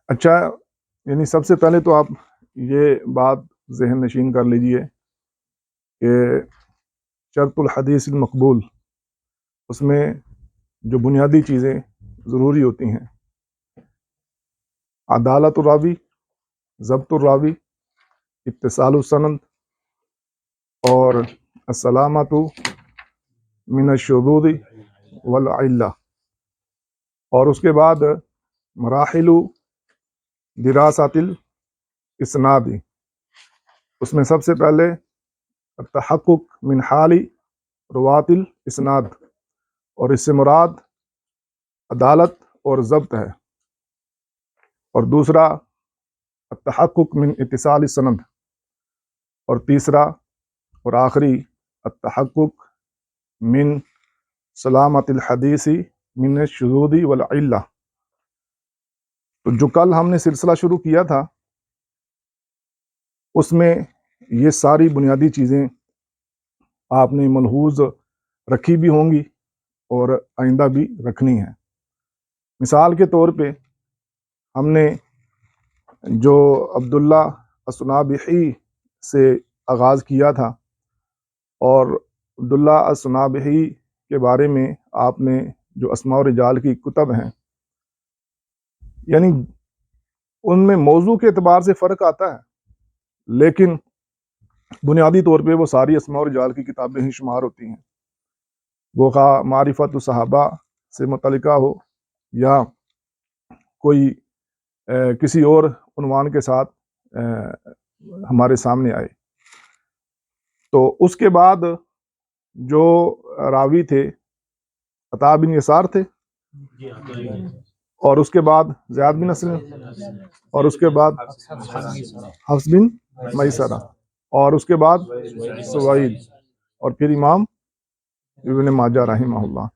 اچھا، یعنی سب سے پہلے تو آپ یہ بات ذہن نشین کر لیجئے کہ شرط الحدیث المقبول، اس میں جو بنیادی چیزیں ضروری ہوتی ہیں: عدالت الراوی، ضبط الراوی، اتصال السند، اور السلامۃ من الشذوذ والعلہ. اور اس کے بعد مراحل دراست الاسناد، اس میں سب سے پہلے التحقق من حال روات الاسناد، اور اس سے مراد عدالت اور ضبط ہے. اور دوسرا التحقق من اتصال السند، اور تیسرا اور آخری التحقق من سلامت الحدیث من الشذوذ والعلہ. تو جو کل ہم نے سلسلہ شروع کیا تھا اس میں یہ ساری بنیادی چیزیں آپ نے ملحوظ رکھی بھی ہوں گی اور آئندہ بھی رکھنی ہیں. مثال کے طور پہ ہم نے جو عبداللہ الصنابحی سے آغاز کیا تھا، اور عبداللہ الصنابحی کے بارے میں آپ نے جو اسماء و رجال کی کتب ہیں، یعنی ان میں موضوع کے اعتبار سے فرق آتا ہے، لیکن بنیادی طور پہ وہ ساری اسماء و رجال کی کتابیں ہی شمار ہوتی ہیں. وہ خواہ معرفت الصحابہ سے متعلقہ ہو یا کوئی کسی اور عنوان کے ساتھ ہمارے سامنے آئے. تو اس کے بعد جو راوی تھے عطا بن یسار تھے، اور اس کے بعد زیاد بن اسلم، اور اس کے بعد حفص بن میسرہ، اور اس کے بعد سوید، اور پھر امام ابن ماجہ رحمہ اللہ.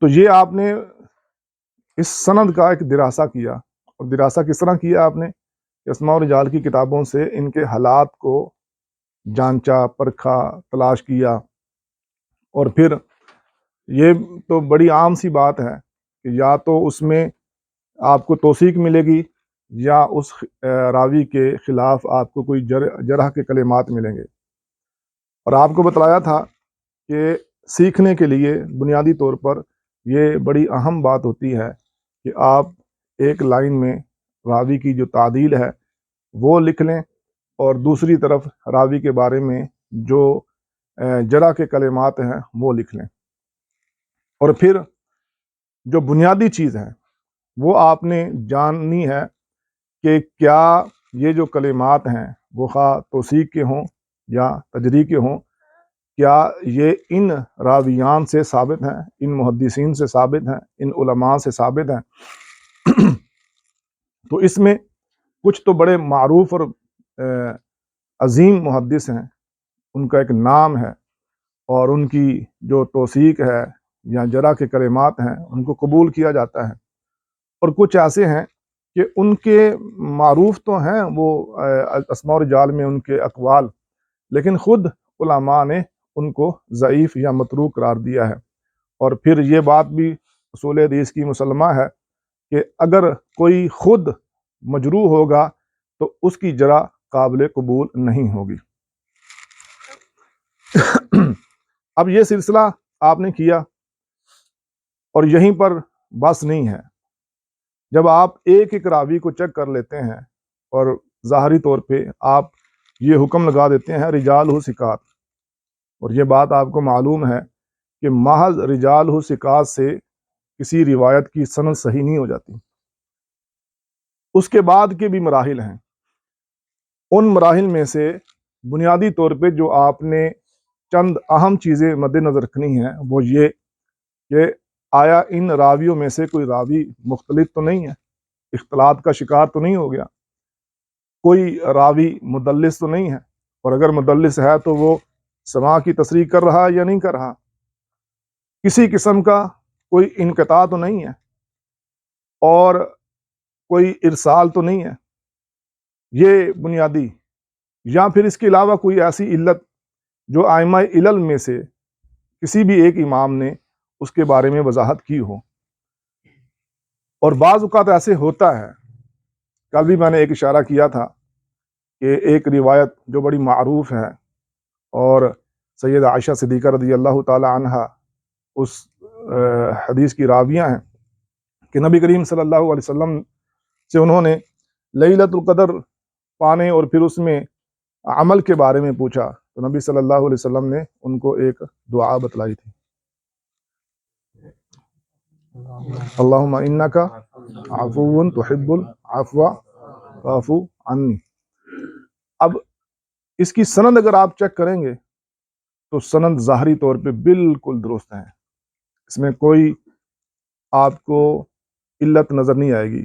تو یہ آپ نے اس سند کا ایک دراسہ کیا. اور دراسہ کس طرح کیا آپ نے؟ اسماء و رجال کی کتابوں سے ان کے حالات کو جانچا، پرکھا، تلاش کیا. اور پھر یہ تو بڑی عام سی بات ہے کہ یا تو اس میں آپ کو توثیق ملے گی یا اس راوی کے خلاف آپ کو کوئی جرح کے کلمات ملیں گے. اور آپ کو بتلایا تھا کہ سیکھنے کے لیے بنیادی طور پر یہ بڑی اہم بات ہوتی ہے کہ آپ ایک لائن میں راوی کی جو تعدیل ہے وہ لکھ لیں، اور دوسری طرف راوی کے بارے میں جو جرح کے کلمات ہیں وہ لکھ لیں. اور پھر جو بنیادی چیز ہے وہ آپ نے جاننی ہے کہ کیا یہ جو کلمات ہیں وہ خواہ توثیق کے ہوں یا تجریح کے ہوں، کیا یہ ان راویان سے ثابت ہیں، ان محدثین سے ثابت ہیں، ان علماء سے ثابت ہیں. تو اس میں کچھ تو بڑے معروف اور عظیم محدث ہیں، ان کا ایک نام ہے، اور ان کی جو توثیق ہے یا جرح کے کلمات ہیں ان کو قبول کیا جاتا ہے. اور کچھ ایسے ہیں کہ ان کے معروف تو ہیں وہ اسماء و رجال میں ان کے اقوال، لیکن خود علماء نے ان کو ضعیف یا متروک قرار دیا ہے. اور پھر یہ بات بھی اصول حدیث کی مسلمہ ہے کہ اگر کوئی خود مجروح ہوگا تو اس کی جرح قابل قبول نہیں ہوگی. اب یہ سلسلہ آپ نے کیا، اور یہیں پر بس نہیں ہے. جب آپ ایک ایک راوی کو چیک کر لیتے ہیں اور ظاہری طور پہ آپ یہ حکم لگا دیتے ہیں رجالہ ثقات، اور یہ بات آپ کو معلوم ہے کہ محض رجالہ ثقات سے کسی روایت کی سند صحیح نہیں ہو جاتی. اس کے بعد کے بھی مراحل ہیں. ان مراحل میں سے بنیادی طور پہ جو آپ نے چند اہم چیزیں مد نظر رکھنی ہیں وہ یہ کہ آیا ان راویوں میں سے کوئی راوی مختلط تو نہیں ہے، اختلاط کا شکار تو نہیں ہو گیا، کوئی راوی مدلس تو نہیں ہے، اور اگر مدلس ہے تو وہ سماع کی تصریح کر رہا یا نہیں کر رہا، کسی قسم کا کوئی انقطاع تو نہیں ہے، اور کوئی ارسال تو نہیں ہے. یہ بنیادی، یا پھر اس کے علاوہ کوئی ایسی علت جو ائمہ علل میں سے کسی بھی ایک امام نے اس کے بارے میں وضاحت کی ہو۔ اور بعض اوقات ایسے ہوتا ہے، کل بھی میں نے ایک اشارہ کیا تھا کہ ایک روایت جو بڑی معروف ہے اور سیدہ عائشہ صدیقہ رضی اللہ تعالی عنہ اس حدیث کی راویہ ہیں کہ نبی کریم صلی اللہ علیہ وسلم سے انہوں نے لیلۃ القدر پانے اور پھر اس میں عمل کے بارے میں پوچھا، تو نبی صلی اللہ علیہ وسلم نے ان کو ایک دعا بتلائی تھی، اللہم انک عفو تحب العفو فاعف عنی۔ اب اس کی سند اگر آپ چیک کریں گے تو سند ظاہری طور پہ بالکل درست ہے، اس میں کوئی آپ کو علت نظر نہیں آئے گی،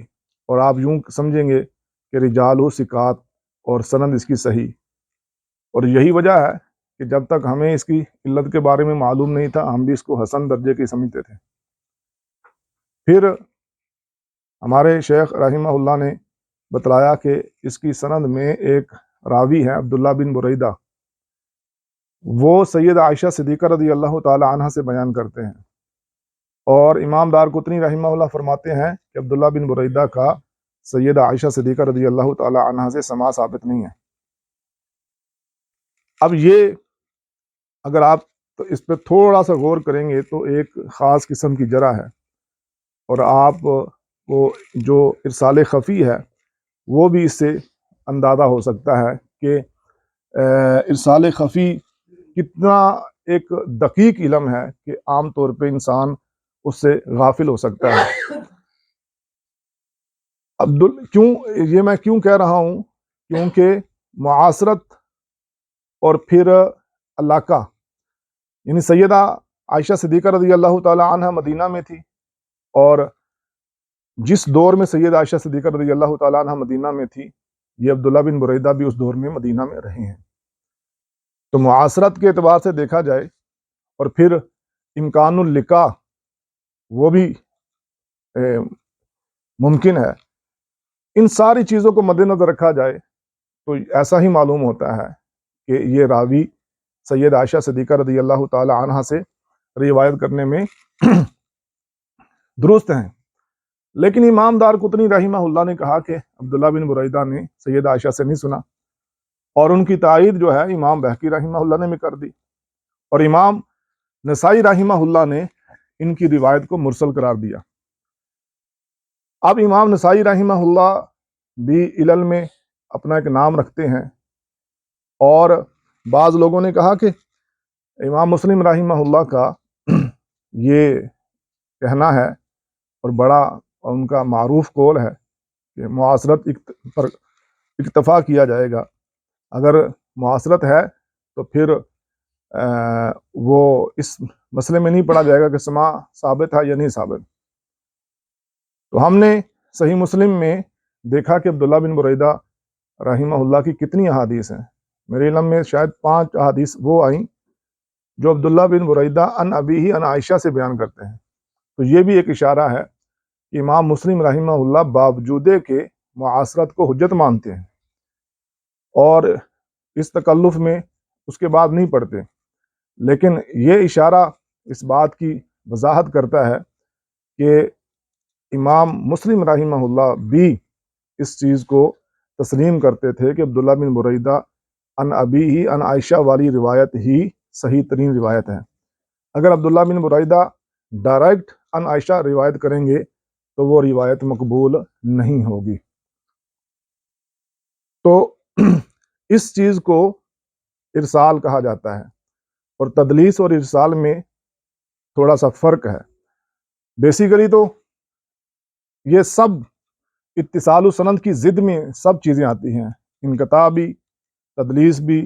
اور آپ یوں سمجھیں گے کہ رجال و ثقات اور سند اس کی صحیح۔ اور یہی وجہ ہے کہ جب تک ہمیں اس کی علت کے بارے میں معلوم نہیں تھا ہم بھی اس کو حسن درجے کی سمجھتے تھے۔ پھر ہمارے شیخ رحمہ اللہ نے بتلایا کہ اس کی سند میں ایک راوی ہے عبداللہ بن بریدہ، وہ سیدہ عائشہ صدیقہ رضی اللہ تعالی عنہ سے بیان کرتے ہیں، اور امام دارقطنی رحمہ اللہ فرماتے ہیں کہ عبداللہ بن بریدہ کا سیدہ عائشہ صدیقہ رضی اللہ تعالی عنہ سے سماع ثابت نہیں ہے۔ اب یہ اگر آپ اس پہ تھوڑا سا غور کریں گے تو ایک خاص قسم کی جرح ہے، اور آپ کو جو ارسال خفی ہے وہ بھی اس سے اندازہ ہو سکتا ہے کہ ارسال خفی کتنا ایک دقیق علم ہے کہ عام طور پہ انسان اس سے غافل ہو سکتا ہے۔ یہ میں کیوں کہہ رہا ہوں؟ کیونکہ معاصرت اور پھر علاقہ، یعنی سیدہ عائشہ صدیقہ رضی اللہ تعالی عنہ مدینہ میں تھی، اور جس دور میں سیدہ عائشہ صدیقہ رضی اللہ تعالی عنہ مدینہ میں تھی یہ عبداللہ بن بریدہ بھی اس دور میں مدینہ میں رہے ہیں، تو معاصرت کے اعتبار سے دیکھا جائے اور پھر امکان اللقاء وہ بھی ممکن ہے، ان ساری چیزوں کو مد نظر رکھا جائے تو ایسا ہی معلوم ہوتا ہے کہ یہ راوی سید عائشہ صدیقہ رضی اللہ تعالی عنہ سے روایت کرنے میں درست ہیں۔ لیکن امام دارقطنی رحمہ اللہ نے کہا کہ عبداللہ بن بریدہ نے سید عائشہ سے نہیں سنا، اور ان کی تائید جو ہے امام بہقی رحمہ اللہ نے بھی کر دی، اور امام نسائی رحمہ اللہ نے ان کی روایت کو مرسل قرار دیا۔ اب امام نسائی رحمہ اللہ بھی علل میں اپنا ایک نام رکھتے ہیں، اور بعض لوگوں نے کہا کہ امام مسلم رحمہ اللہ کا یہ کہنا ہے اور بڑا ان کا معروف قول ہے کہ معاصرت پر اکتفا کیا جائے گا، اگر معاصرت ہے تو پھر وہ اس مسئلے میں نہیں پڑھا جائے گا کہ سماع ثابت ہے یا نہیں ثابت۔ تو ہم نے صحیح مسلم میں دیکھا کہ عبداللہ بن بریدہ رحمہ اللہ کی کتنی احادیث ہیں، میرے علم میں شاید 5 احادیث وہ آئیں جو عبداللہ بن بریدہ ان ابیہ ان عائشہ سے بیان کرتے ہیں۔ تو یہ بھی ایک اشارہ ہے کہ امام مسلم رحمہ اللہ باوجود کہ معاصرت کو حجت مانتے ہیں اور اس تکلف میں اس کے بعد نہیں پڑھتے، لیکن یہ اشارہ اس بات کی وضاحت کرتا ہے کہ امام مسلم رحمہ اللہ بھی اس چیز کو تسلیم کرتے تھے کہ عبداللہ بن بریدہ ان ابیہ ان عائشہ والی روایت ہی صحیح ترین روایت ہے۔ اگر عبداللہ بن بریدہ ڈائریکٹ ان عائشہ روایت کریں گے تو وہ روایت مقبول نہیں ہوگی۔ تو اس چیز کو ارسال کہا جاتا ہے، اور تدلیس اور ارسال میں تھوڑا سا فرق ہے۔ بیسیکلی تو یہ سب اتصال و سند کی ضد میں سب چیزیں آتی ہیں، انقطاع بھی، تدلیس بھی،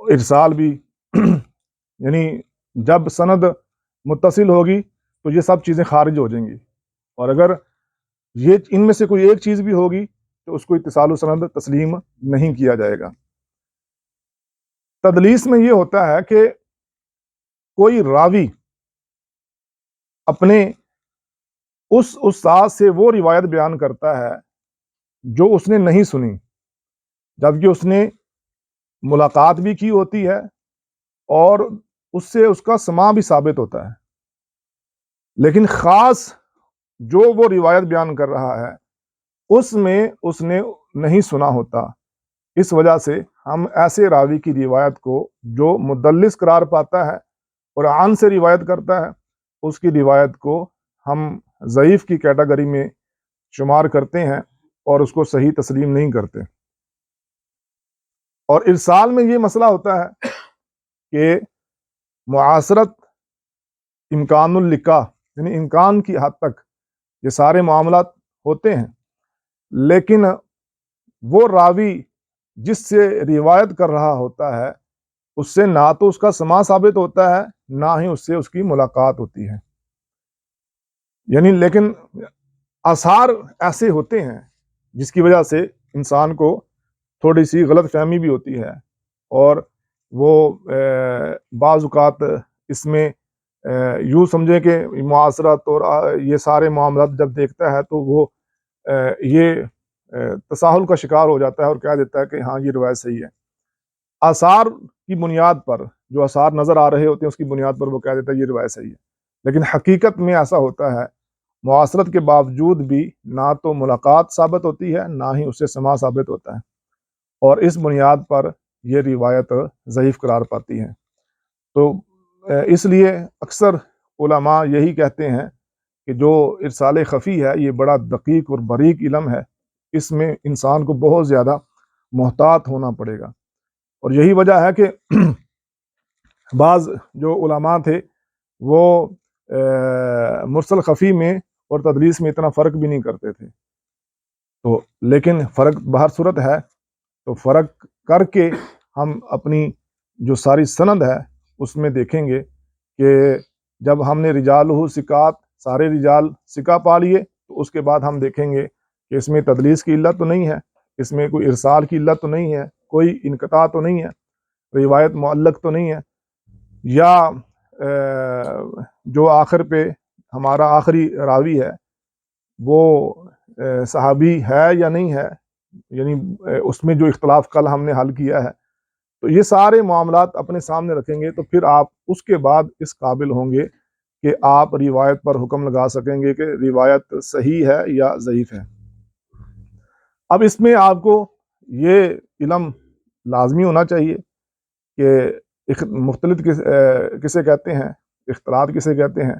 ارسال بھی یعنی جب سند متصل ہوگی تو یہ سب چیزیں خارج ہو جائیں گی، اور اگر یہ ان میں سے کوئی ایک چیز بھی ہوگی تو اس کو اتصال و سند تسلیم نہیں کیا جائے گا۔ تدلیس میں یہ ہوتا ہے کہ کوئی راوی اپنے اس استاد سے وہ روایت بیان کرتا ہے جو اس نے نہیں سنی، جبکہ اس نے ملاقات بھی کی ہوتی ہے اور اس سے اس کا سماع بھی ثابت ہوتا ہے، لیکن خاص جو وہ روایت بیان کر رہا ہے اس میں اس نے نہیں سنا ہوتا، اس وجہ سے ہم ایسے راوی کی روایت کو جو مدلس قرار پاتا ہے اور عن سے روایت کرتا ہے اس کی روایت کو ہم ضعیف کی کیٹیگری میں شمار کرتے ہیں اور اس کو صحیح تسلیم نہیں کرتے۔ اور ارسال میں یہ مسئلہ ہوتا ہے کہ معاصرت امکان اللقاء، یعنی امکان کی حد تک یہ سارے معاملات ہوتے ہیں، لیکن وہ راوی جس سے روایت کر رہا ہوتا ہے اس سے نہ تو اس کا سماع ثابت ہوتا ہے نہ ہی اس سے اس کی ملاقات ہوتی ہے، یعنی لیکن آثار ایسے ہوتے ہیں جس کی وجہ سے انسان کو تھوڑی سی غلط فہمی بھی ہوتی ہے، اور وہ بعض اوقات اس میں یوں سمجھے کہ معاصرت اور یہ سارے معاملات جب دیکھتا ہے تو وہ یہ تساہل کا شکار ہو جاتا ہے اور کہہ دیتا ہے کہ ہاں یہ روایت صحیح ہے۔ آثار کی بنیاد پر، جو آثار نظر آ رہے ہوتے ہیں اس کی بنیاد پر وہ کہہ دیتا ہے یہ روایت صحیح ہے، لیکن حقیقت میں ایسا ہوتا ہے معاصرت کے باوجود بھی نہ تو ملاقات ثابت ہوتی ہے نہ ہی اس سے سماع ثابت ہوتا ہے، اور اس بنیاد پر یہ روایت ضعیف قرار پاتی ہے۔ تو اس لیے اکثر علماء یہی کہتے ہیں کہ جو ارسال خفی ہے یہ بڑا دقیق اور باریک علم ہے، اس میں انسان کو بہت زیادہ محتاط ہونا پڑے گا، اور یہی وجہ ہے کہ بعض جو علماء تھے وہ مرسل خفی میں اور تدلیس میں اتنا فرق بھی نہیں کرتے تھے، تو لیکن فرق بہر صورت ہے، تو فرق کر کے ہم اپنی جو ساری سند ہے اس میں دیکھیں گے کہ جب ہم نے رجالہ ثقات سارے رجال ثقہ پا لیے تو اس کے بعد ہم دیکھیں گے کہ اس میں تدلیس کی علت تو نہیں ہے، اس میں کوئی ارسال کی علت تو نہیں ہے، کوئی انقطاع تو نہیں ہے، روایت معلق تو نہیں ہے، یا جو آخر پہ ہمارا آخری راوی ہے وہ صحابی ہے یا نہیں ہے، یعنی اس میں جو اختلاف کل ہم نے حل کیا ہے، تو یہ سارے معاملات اپنے سامنے رکھیں گے تو پھر آپ اس کے بعد اس قابل ہوں گے کہ آپ روایت پر حکم لگا سکیں گے کہ روایت صحیح ہے یا ضعیف ہے۔ اب اس میں آپ کو یہ علم لازمی ہونا چاہیے کہ مختلط کسے کہتے ہیں، اختلاط کسے کہتے ہیں،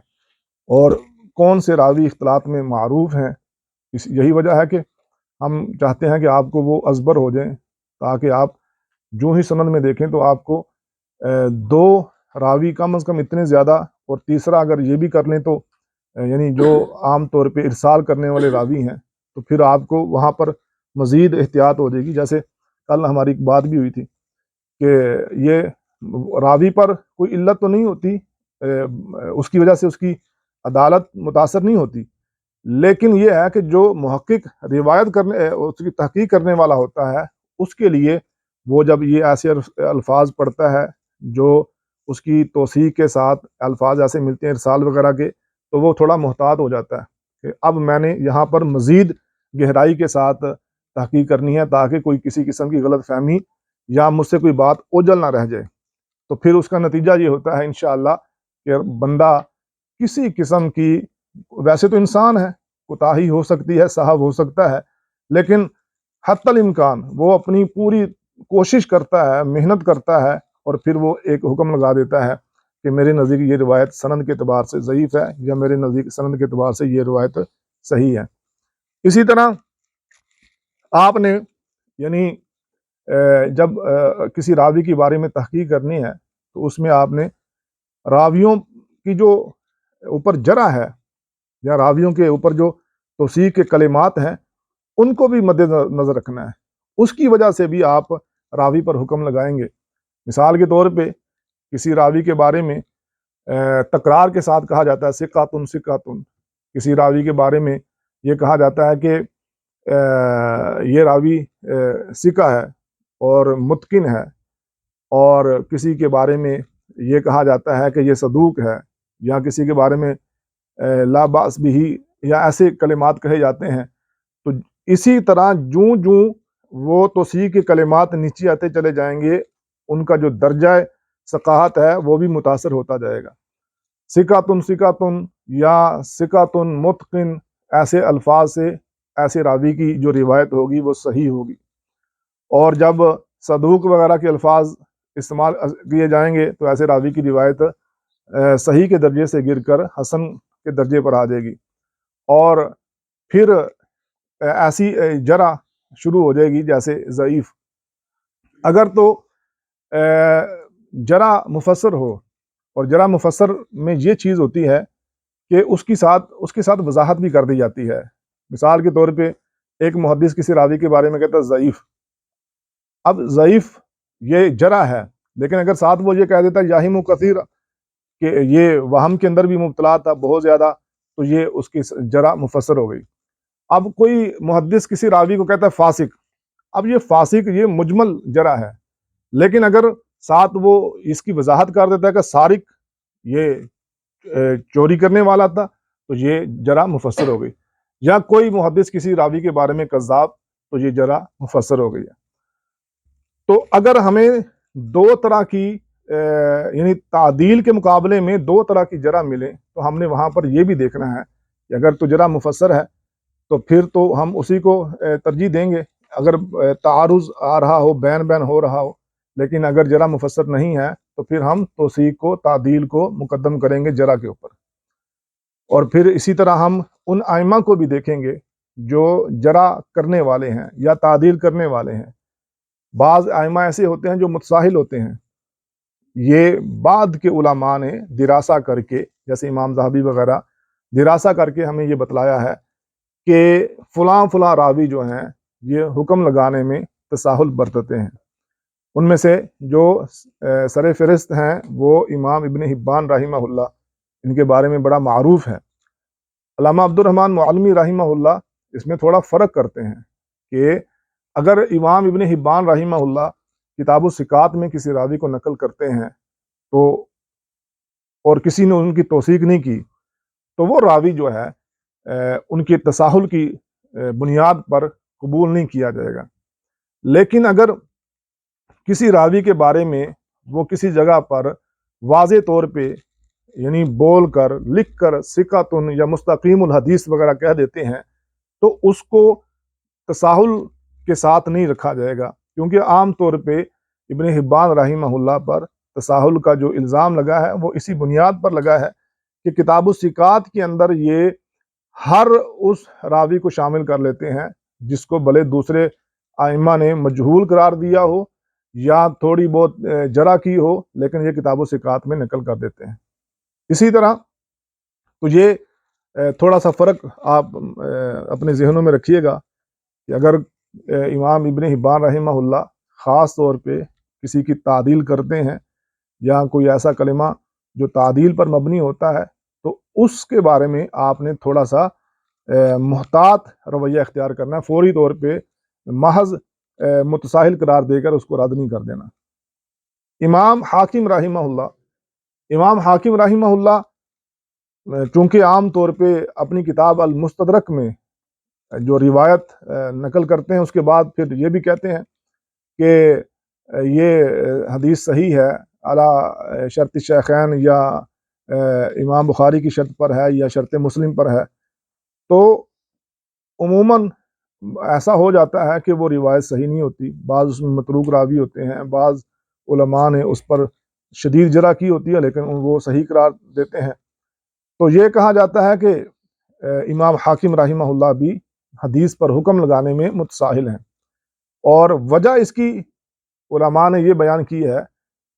اور کون سے راوی اختلاط میں معروف ہیں۔ یہی وجہ ہے کہ ہم چاہتے ہیں کہ آپ کو وہ ازبر ہو جائیں تاکہ آپ جو ہی سند میں دیکھیں تو آپ کو دو راوی کم از کم اتنے زیادہ، اور تیسرا اگر یہ بھی کر لیں تو یعنی جو عام طور پہ ارسال کرنے والے راوی ہیں تو پھر آپ کو وہاں پر مزید احتیاط ہو جائے گی۔ جیسے کل ہماری ایک بات بھی ہوئی تھی کہ یہ راوی پر کوئی علت تو نہیں ہوتی، اس کی وجہ سے اس کی عدالت متاثر نہیں ہوتی، لیکن یہ ہے کہ جو محقق روایت کرنے اس کی تحقیق کرنے والا ہوتا ہے اس کے لیے وہ جب یہ ایسے الفاظ پڑھتا ہے جو اس کی توثیق کے ساتھ الفاظ ایسے ملتے ہیں ارسال وغیرہ کے، تو وہ تھوڑا محتاط ہو جاتا ہے کہ اب میں نے یہاں پر مزید گہرائی کے ساتھ تحقیق کرنی ہے تاکہ کوئی کسی قسم کی غلط فہمی یا مجھ سے کوئی بات اوجھل نہ رہ جائے۔ تو پھر اس کا نتیجہ یہ ہوتا ہے انشاءاللہ کہ بندہ کسی قسم کی، ویسے تو انسان ہے، کوتاہی ہو سکتی ہے، سہو ہو سکتا ہے، لیکن حتی الامکان وہ اپنی پوری کوشش کرتا ہے، محنت کرتا ہے، اور پھر وہ ایک حکم لگا دیتا ہے کہ میرے نزدیک یہ روایت سند کے اعتبار سے ضعیف ہے یا میرے نزدیک سند کے اعتبار سے یہ روایت صحیح ہے۔ اسی طرح آپ نے یعنی جب کسی راوی کے بارے میں تحقیق کرنی ہے تو اس میں آپ نے راویوں کی جو اوپر جرح ہے یا راویوں کے اوپر جو توثیق کے کلمات ہیں ان کو بھی مد نظر رکھنا ہے، اس کی وجہ سے بھی آپ راوی پر حکم لگائیں گے۔ مثال کے طور پہ کسی راوی کے بارے میں تکرار کے ساتھ کہا جاتا ہے ثقۃ ثقۃ، کسی راوی کے بارے میں یہ کہا جاتا ہے کہ یہ راوی ثقہ ہے اور متقن ہے، اور کسی کے بارے میں یہ کہا جاتا ہے کہ یہ صدوق ہے، یا کسی کے بارے میں لا باس بھی، یا ایسے کلمات کہے جاتے ہیں، تو اسی طرح جوں جوں وہ توثیق کے کلمات نیچے آتے چلے جائیں گے ان کا جو درجہ ثقاہت ہے وہ بھی متاثر ہوتا جائے گا۔ سکاتن سکاتن یا سکاتن متقن، ایسے الفاظ سے ایسے راوی کی جو روایت ہوگی وہ صحیح ہوگی. اور جب صدوق وغیرہ کے الفاظ استعمال کیے جائیں گے تو ایسے راوی کی روایت صحیح کے درجے سے گر کر حسن کے درجے پر آ جائے گی. اور پھر ایسی جرح شروع ہو جائے گی جیسے ضعیف. اگر تو جرح مفسر ہو، اور جرح مفسر میں یہ چیز ہوتی ہے کہ اس کے ساتھ وضاحت بھی کر دی جاتی ہے. مثال کے طور پہ ایک محدث کسی راوی کے بارے میں کہتا ہے ضعیف. اب ضعیف یہ جرح ہے، لیکن اگر ساتھ وہ یہ کہہ دیتا ہے یاہم کثیر، کہ یہ وہم کے اندر بھی مبتلا تھا بہت زیادہ، تو یہ اس کی جرح مفسر ہو گئی. اب کوئی محدث کسی راوی کو کہتا ہے فاسق. اب یہ فاسق یہ مجمل جرح ہے، لیکن اگر ساتھ وہ اس کی وضاحت کر دیتا ہے کہ سارق یہ چوری کرنے والا تھا، تو یہ جرح مفسر ہو گئی. یا کوئی محدث کسی راوی کے بارے میں کذاب، تو یہ جرح مفسر ہو گئی ہے. تو اگر ہمیں دو طرح کی یعنی تعدیل کے مقابلے میں دو طرح کی جرح ملے، تو ہم نے وہاں پر یہ بھی دیکھنا ہے کہ اگر تو جرح مفسر ہے تو پھر تو ہم اسی کو ترجیح دیں گے اگر تعارض آ رہا ہو، بین بین ہو رہا ہو. لیکن اگر جرح مفسر نہیں ہے تو پھر ہم توثیق کو، تعدیل کو مقدم کریں گے جرح کے اوپر. اور پھر اسی طرح ہم ان ائمہ کو بھی دیکھیں گے جو جرح کرنے والے ہیں یا تعدیل کرنے والے ہیں. بعض ائمہ ایسے ہوتے ہیں جو متساہل ہوتے ہیں. یہ بعد کے علماء نے دراسہ کر کے، جیسے امام ذہبی وغیرہ دراسہ کر کے ہمیں یہ بتلایا ہے کہ فلاں فلاں راوی جو ہیں یہ حکم لگانے میں تساہل برتتے ہیں. ان میں سے جو سر فہرست ہیں وہ امام ابن حبان رحمہ اللہ، ان کے بارے میں بڑا معروف ہے. علامہ عبد الرحمن معلمی رحمہ اللہ اس میں تھوڑا فرق کرتے ہیں کہ اگر امام ابن حبان رحمہ اللہ کتاب الثقات میں کسی راوی کو نقل کرتے ہیں تو اور کسی نے ان کی توثیق نہیں کی، تو وہ راوی جو ہے ان کے تساہل کی بنیاد پر قبول نہیں کیا جائے گا. لیکن اگر کسی راوی کے بارے میں وہ کسی جگہ پر واضح طور پہ یعنی بول کر، لکھ کر ثقۃ یا مستقیم الحدیث وغیرہ کہہ دیتے ہیں، تو اس کو تساہل کے ساتھ نہیں رکھا جائے گا. کیونکہ عام طور پہ ابن حبان رحمہ اللہ پر تساہل کا جو الزام لگا ہے وہ اسی بنیاد پر لگا ہے کہ کتاب الثقات کے اندر یہ ہر اس راوی کو شامل کر لیتے ہیں جس کو بھلے دوسرے ائمہ نے مجہول قرار دیا ہو یا تھوڑی بہت جرح کی ہو، لیکن یہ کتاب الثقات میں نقل کر دیتے ہیں. اسی طرح تو یہ تھوڑا سا فرق آپ اپنے ذہنوں میں رکھیے گا کہ اگر امام ابن حبان رحمہ اللہ خاص طور پہ کسی کی تعدیل کرتے ہیں یا کوئی ایسا کلمہ جو تعدیل پر مبنی ہوتا ہے، تو اس کے بارے میں آپ نے تھوڑا سا محتاط رویہ اختیار کرنا ہے. فوری طور پہ محض متساہل قرار دے کر اس کو رد نہیں کر دینا. امام حاکم رحمہ اللہ چونکہ عام طور پہ اپنی کتاب المستدرک میں جو روایت نقل کرتے ہیں اس کے بعد پھر یہ بھی کہتے ہیں کہ یہ حدیث صحیح ہے علی شرط شیخین یا امام بخاری کی شرط پر ہے یا شرط مسلم پر ہے. تو عموماً ایسا ہو جاتا ہے کہ وہ روایت صحیح نہیں ہوتی. بعض اس میں متروک راوی ہوتے ہیں، بعض علماء نے اس پر شدید جرح کی ہوتی ہے لیکن وہ صحیح قرار دیتے ہیں. تو یہ کہا جاتا ہے کہ امام حاکم رحمہ اللہ بھی حدیث پر حکم لگانے میں متساہل ہیں. اور وجہ اس کی علماء نے یہ بیان کی ہے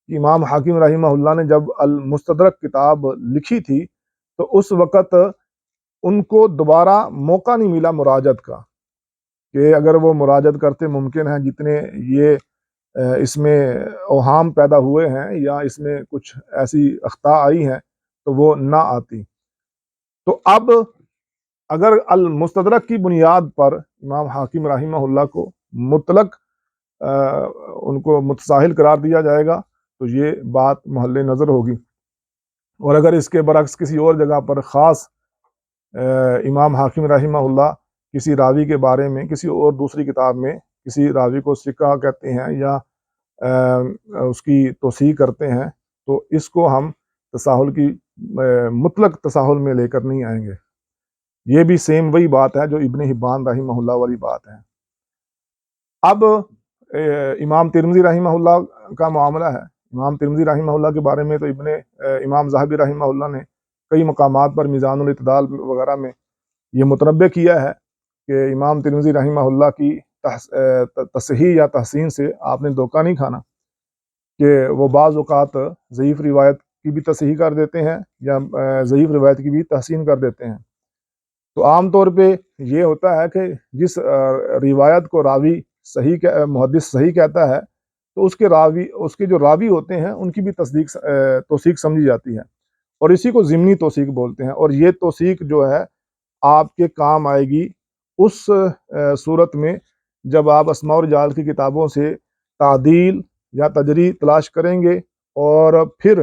کہ امام حاکم رحمہ اللہ نے جب المستدرک کتاب لکھی تھی تو اس وقت ان کو دوبارہ موقع نہیں ملا مراجعت کا، کہ اگر وہ مراجعت کرتے ممکن ہے جتنے یہ اس میں اوہام پیدا ہوئے ہیں یا اس میں کچھ ایسی اخطاء آئی ہیں تو وہ نہ آتی. تو اب اگر المستدرک کی بنیاد پر امام حاکم رحمہ اللہ کو مطلق ان کو متساہل قرار دیا جائے گا تو یہ بات محل نظر ہوگی. اور اگر اس کے برعکس کسی اور جگہ پر خاص امام حاکم رحمہ اللہ کسی راوی کے بارے میں کسی اور دوسری کتاب میں کسی راوی کو ثقہ کہتے ہیں یا اس کی توثیق کرتے ہیں، تو اس کو ہم تساہل کی مطلق تساہل میں لے کر نہیں آئیں گے۔ یہ بھی سیم وہی بات ہے جو ابن حبان رحمہ اللہ والی بات ہے۔ اب امام ترمذی رحمہ اللہ کا معاملہ ہے۔ امام ترمذی رحمہ اللہ کے بارے میں تو امام ذہبی رحمہ اللہ نے کئی مقامات پر میزان الاعتدال وغیرہ میں یہ متنبع کیا ہے کہ امام ترمذی رحمہ اللہ کی تصحیح یا تحسین سے آپ نے دھوکہ نہیں کھانا، کہ وہ بعض اوقات ضعیف روایت کی بھی تصحیح کر دیتے ہیں یا ضعیف روایت کی بھی تحسین کر دیتے ہیں۔ تو عام طور پہ یہ ہوتا ہے کہ جس روایت کو راوی محدث صحیح کہتا ہے تو اس کے جو راوی ہوتے ہیں ان کی بھی توثیق سمجھی جاتی ہے، اور اسی کو ضمنی توثیق بولتے ہیں۔ اور یہ توثیق جو ہے آپ کے کام آئے گی اس صورت میں جب آپ اسماء الرجال کی کتابوں سے تعدیل یا تجریح تلاش کریں گے، اور پھر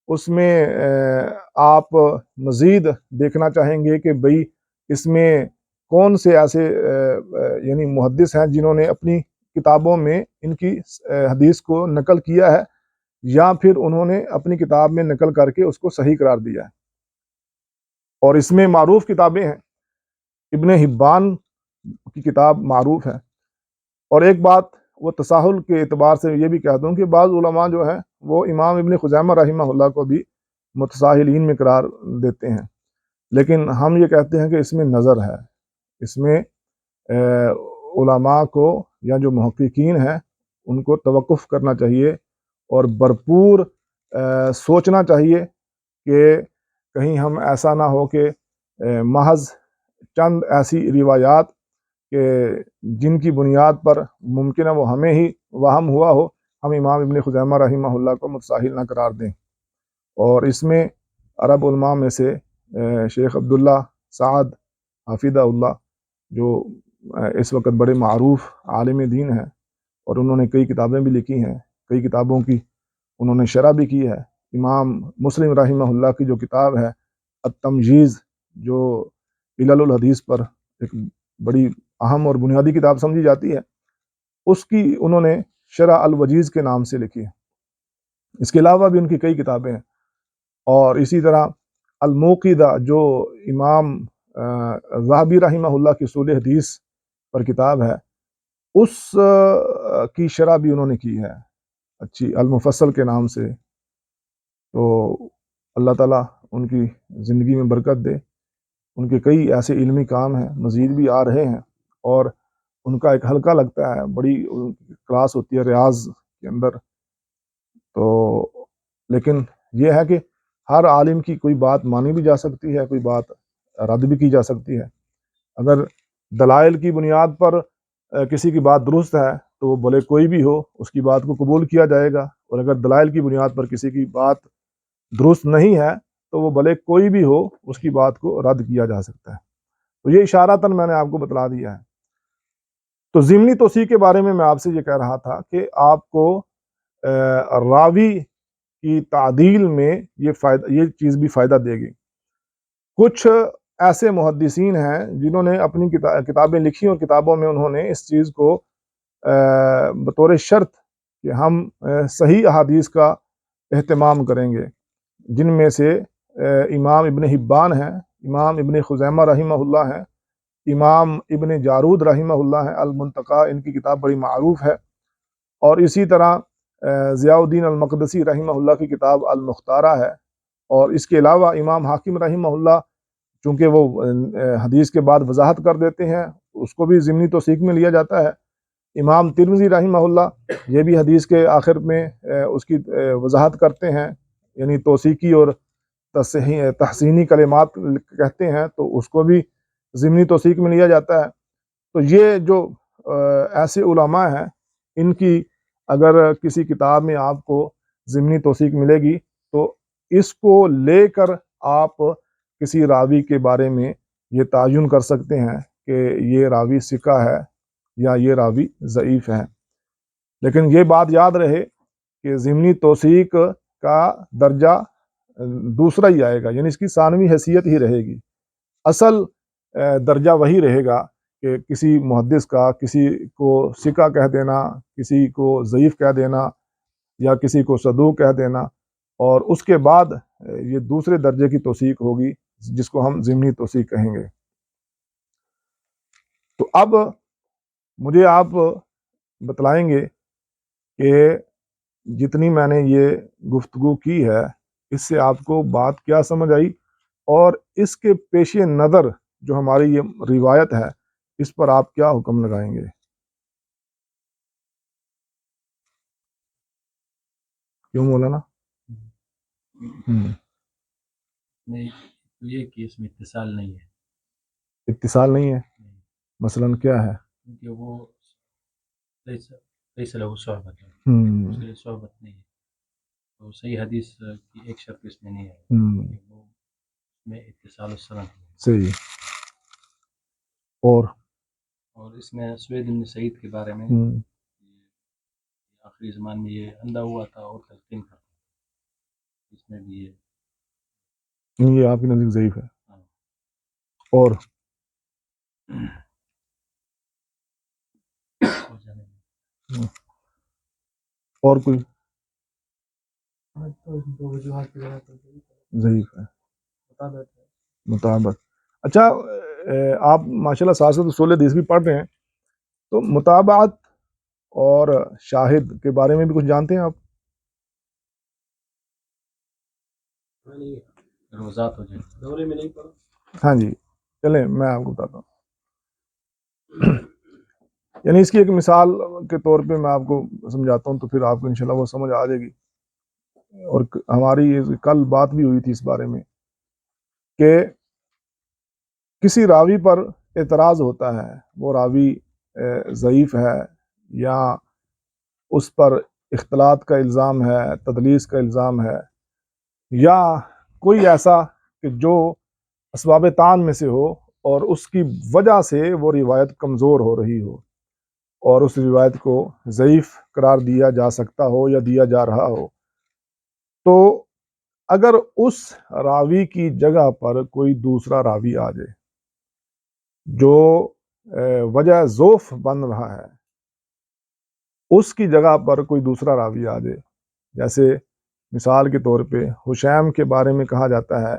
اس میں آپ مزید دیکھنا چاہیں گے کہ بھئی اس میں کون سے ایسے یعنی محدث ہیں جنہوں نے اپنی کتابوں میں ان کی حدیث کو نقل کیا ہے، یا پھر انہوں نے اپنی کتاب میں نقل کر کے اس کو صحیح قرار دیا ہے۔ اور اس میں معروف کتابیں ہیں، ابن حبان کی کتاب معروف ہے۔ اور ایک بات وہ تساہل کے اعتبار سے یہ بھی کہہ دوں کہ بعض علماء جو ہیں وہ امام ابن خزیمہ رحمہ اللہ کو بھی متساہلین میں قرار دیتے ہیں، لیکن ہم یہ کہتے ہیں کہ اس میں نظر ہے، اس میں علماء کو یا جو محققین ہیں ان کو توقف کرنا چاہیے اور بھرپور سوچنا چاہیے کہ کہیں ہم ایسا نہ ہو کہ محض چند ایسی روایات کہ جن کی بنیاد پر ممکن ہے وہ ہمیں ہی وہم ہوا ہو، ہم امام ابن خزیمہ رحمہ اللہ کو متساہل نہ قرار دیں۔ اور اس میں عرب علماء میں سے شیخ عبداللہ سعد حفظہ اللہ جو اس وقت بڑے معروف عالم دین ہیں، اور انہوں نے کئی کتابیں بھی لکھی ہیں، کئی کتابوں کی انہوں نے شرح بھی کی ہے۔ امام مسلم رحمہ اللہ کی جو کتاب ہے التمجیز، جو علل الحدیث پر ایک بڑی اہم اور بنیادی کتاب سمجھی جاتی ہے، اس کی انہوں نے شرح الوجیز کے نام سے لکھی ہے۔ اس کے علاوہ بھی ان کی کئی کتابیں ہیں۔ اور اسی طرح الموقدہ جو امام ذہبی رحمہ اللہ کی اصول حدیث پر کتاب ہے، اس کی شرح بھی انہوں نے کی ہے اچھی، المفصل کے نام سے۔ تو اللہ تعالیٰ ان کی زندگی میں برکت دے۔ ان کے کئی ایسے علمی کام ہیں، مزید بھی آ رہے ہیں، اور ان کا ایک حلقہ لگتا ہے، بڑی کلاس ہوتی ہے ریاض کے اندر۔ تو لیکن یہ ہے کہ ہر عالم کی کوئی بات مانی بھی جا سکتی ہے، کوئی بات رد بھی کی جا سکتی ہے۔ اگر دلائل کی بنیاد پر کسی کی بات درست ہے تو وہ بھلے کوئی بھی ہو، اس کی بات کو قبول کیا جائے گا، اور اگر دلائل کی بنیاد پر کسی کی بات درست نہیں ہے تو وہ بھلے کوئی بھی ہو، اس کی بات کو رد کیا جا سکتا ہے۔ تو یہ اشارتاً میں نے آپ کو بتلا دیا ہے۔ تو ضمنی توثیق کے بارے میں آپ سے یہ کہہ رہا تھا کہ آپ کو راوی کی تعدیل میں یہ چیز بھی فائدہ دے گی۔ کچھ ایسے محدثین ہیں جنہوں نے اپنی کتابیں لکھی، اور کتابوں میں انہوں نے اس چیز کو بطور شرط کہ ہم صحیح احادیث کا اہتمام کریں گے، جن میں سے امام ابن حبان ہیں، امام ابن خزیمہ رحمہ اللہ ہیں، امام ابن جارود رحمہ اللہ ہیں، المنتقی ان کی کتاب بڑی معروف ہے، اور اسی طرح ضیاء الدین المقدسی رحمہ اللہ کی کتاب المختارہ ہے۔ اور اس کے علاوہ امام حاکم رحمہ اللہ چونکہ وہ حدیث کے بعد وضاحت کر دیتے ہیں، اس کو بھی ضمنی توثیق میں لیا جاتا ہے۔ امام ترمذی رحمہ اللہ یہ بھی حدیث کے آخر میں اس کی وضاحت کرتے ہیں، یعنی توثیقی اور تحسینی کلمات کہتے ہیں، تو اس کو بھی ضمنی توثیق میں لیا جاتا ہے۔ تو یہ جو ایسے علماء ہیں، ان کی اگر کسی کتاب میں آپ کو ضمنی توثیق ملے گی تو اس کو لے کر آپ کسی راوی کے بارے میں یہ تعین کر سکتے ہیں کہ یہ راوی ثقہ ہے یا یہ راوی ضعیف ہے۔ لیکن یہ بات یاد رہے کہ ضمنی توثیق کا درجہ دوسرا ہی آئے گا، یعنی اس کی ثانوی حیثیت ہی رہے گی۔ اصل درجہ وہی رہے گا کہ کسی محدث کا کسی کو ثقہ کہہ دینا، کسی کو ضعیف کہہ دینا، یا کسی کو صدوق کہہ دینا، اور اس کے بعد یہ دوسرے درجے کی توثیق ہوگی جس کو ہم ضمنی توثیق کہیں گے۔ تو اب مجھے آپ بتلائیں گے کہ جتنی میں نے یہ گفتگو کی ہے اس سے آپ کو بات کیا سمجھ آئی، اور اس کے پیش نظر جو ہماری یہ روایت ہے اس پر آپ کیا حکم لگائیں گے؟ کیوں مولانا؟ یہ کہ اس میں اتصال نہیں ہے۔ اتصال نہیں ہے؟ مثلاً کیا ہے؟ کیونکہ وہ لیس لہ صحبت ہے، اس کے لیے صحبت نہیں ہے، تو صحیح حدیث کی ایک شرط اس میں نہیں ہے کہ وہ میں اتصال السند ہے۔ صحیح۔ اور اس میں سوید بن سعید کے بارے میں آخری زمان میں یہ اندھا ہوا تھا اور تلقین کرتا تھا، اس میں بھی یہ آپ کی نزدیک ضعیف ہے۔ اور کوئی ضعیف ہے، مطابق۔ اچھا، آپ ماشاءاللہ ساتھ ساتھ اصول حدیث بھی پڑھ رہے ہیں، تو مطابعت اور شاہد کے بارے میں بھی کچھ جانتے ہیں آپ؟ روزات ہو جائے دورے میں نہیں پڑھا۔ ہاں جی، چلیں میں آپ کو بتاتا ہوں۔ یعنی اس کی ایک مثال کے طور پہ میں آپ کو سمجھاتا ہوں، تو پھر آپ کو انشاءاللہ وہ سمجھ آ جائے گی۔ اور ہماری کل بات بھی ہوئی تھی اس بارے میں کہ کسی راوی پر اعتراض ہوتا ہے، وہ راوی ضعیف ہے یا اس پر اختلاط کا الزام ہے، تدلیس کا الزام ہے، یا کوئی ایسا کہ جو اسباب طعن میں سے ہو اور اس کی وجہ سے وہ روایت کمزور ہو رہی ہو اور اس روایت کو ضعیف قرار دیا جا سکتا ہو یا دیا جا رہا ہو، تو اگر اس راوی کی جگہ پر کوئی دوسرا راوی آ جائے جو وجہ ضعف بن رہا ہے، اس کی جگہ پر کوئی دوسرا راوی آ جائے، جیسے مثال کے طور پہ حشیم کے بارے میں کہا جاتا ہے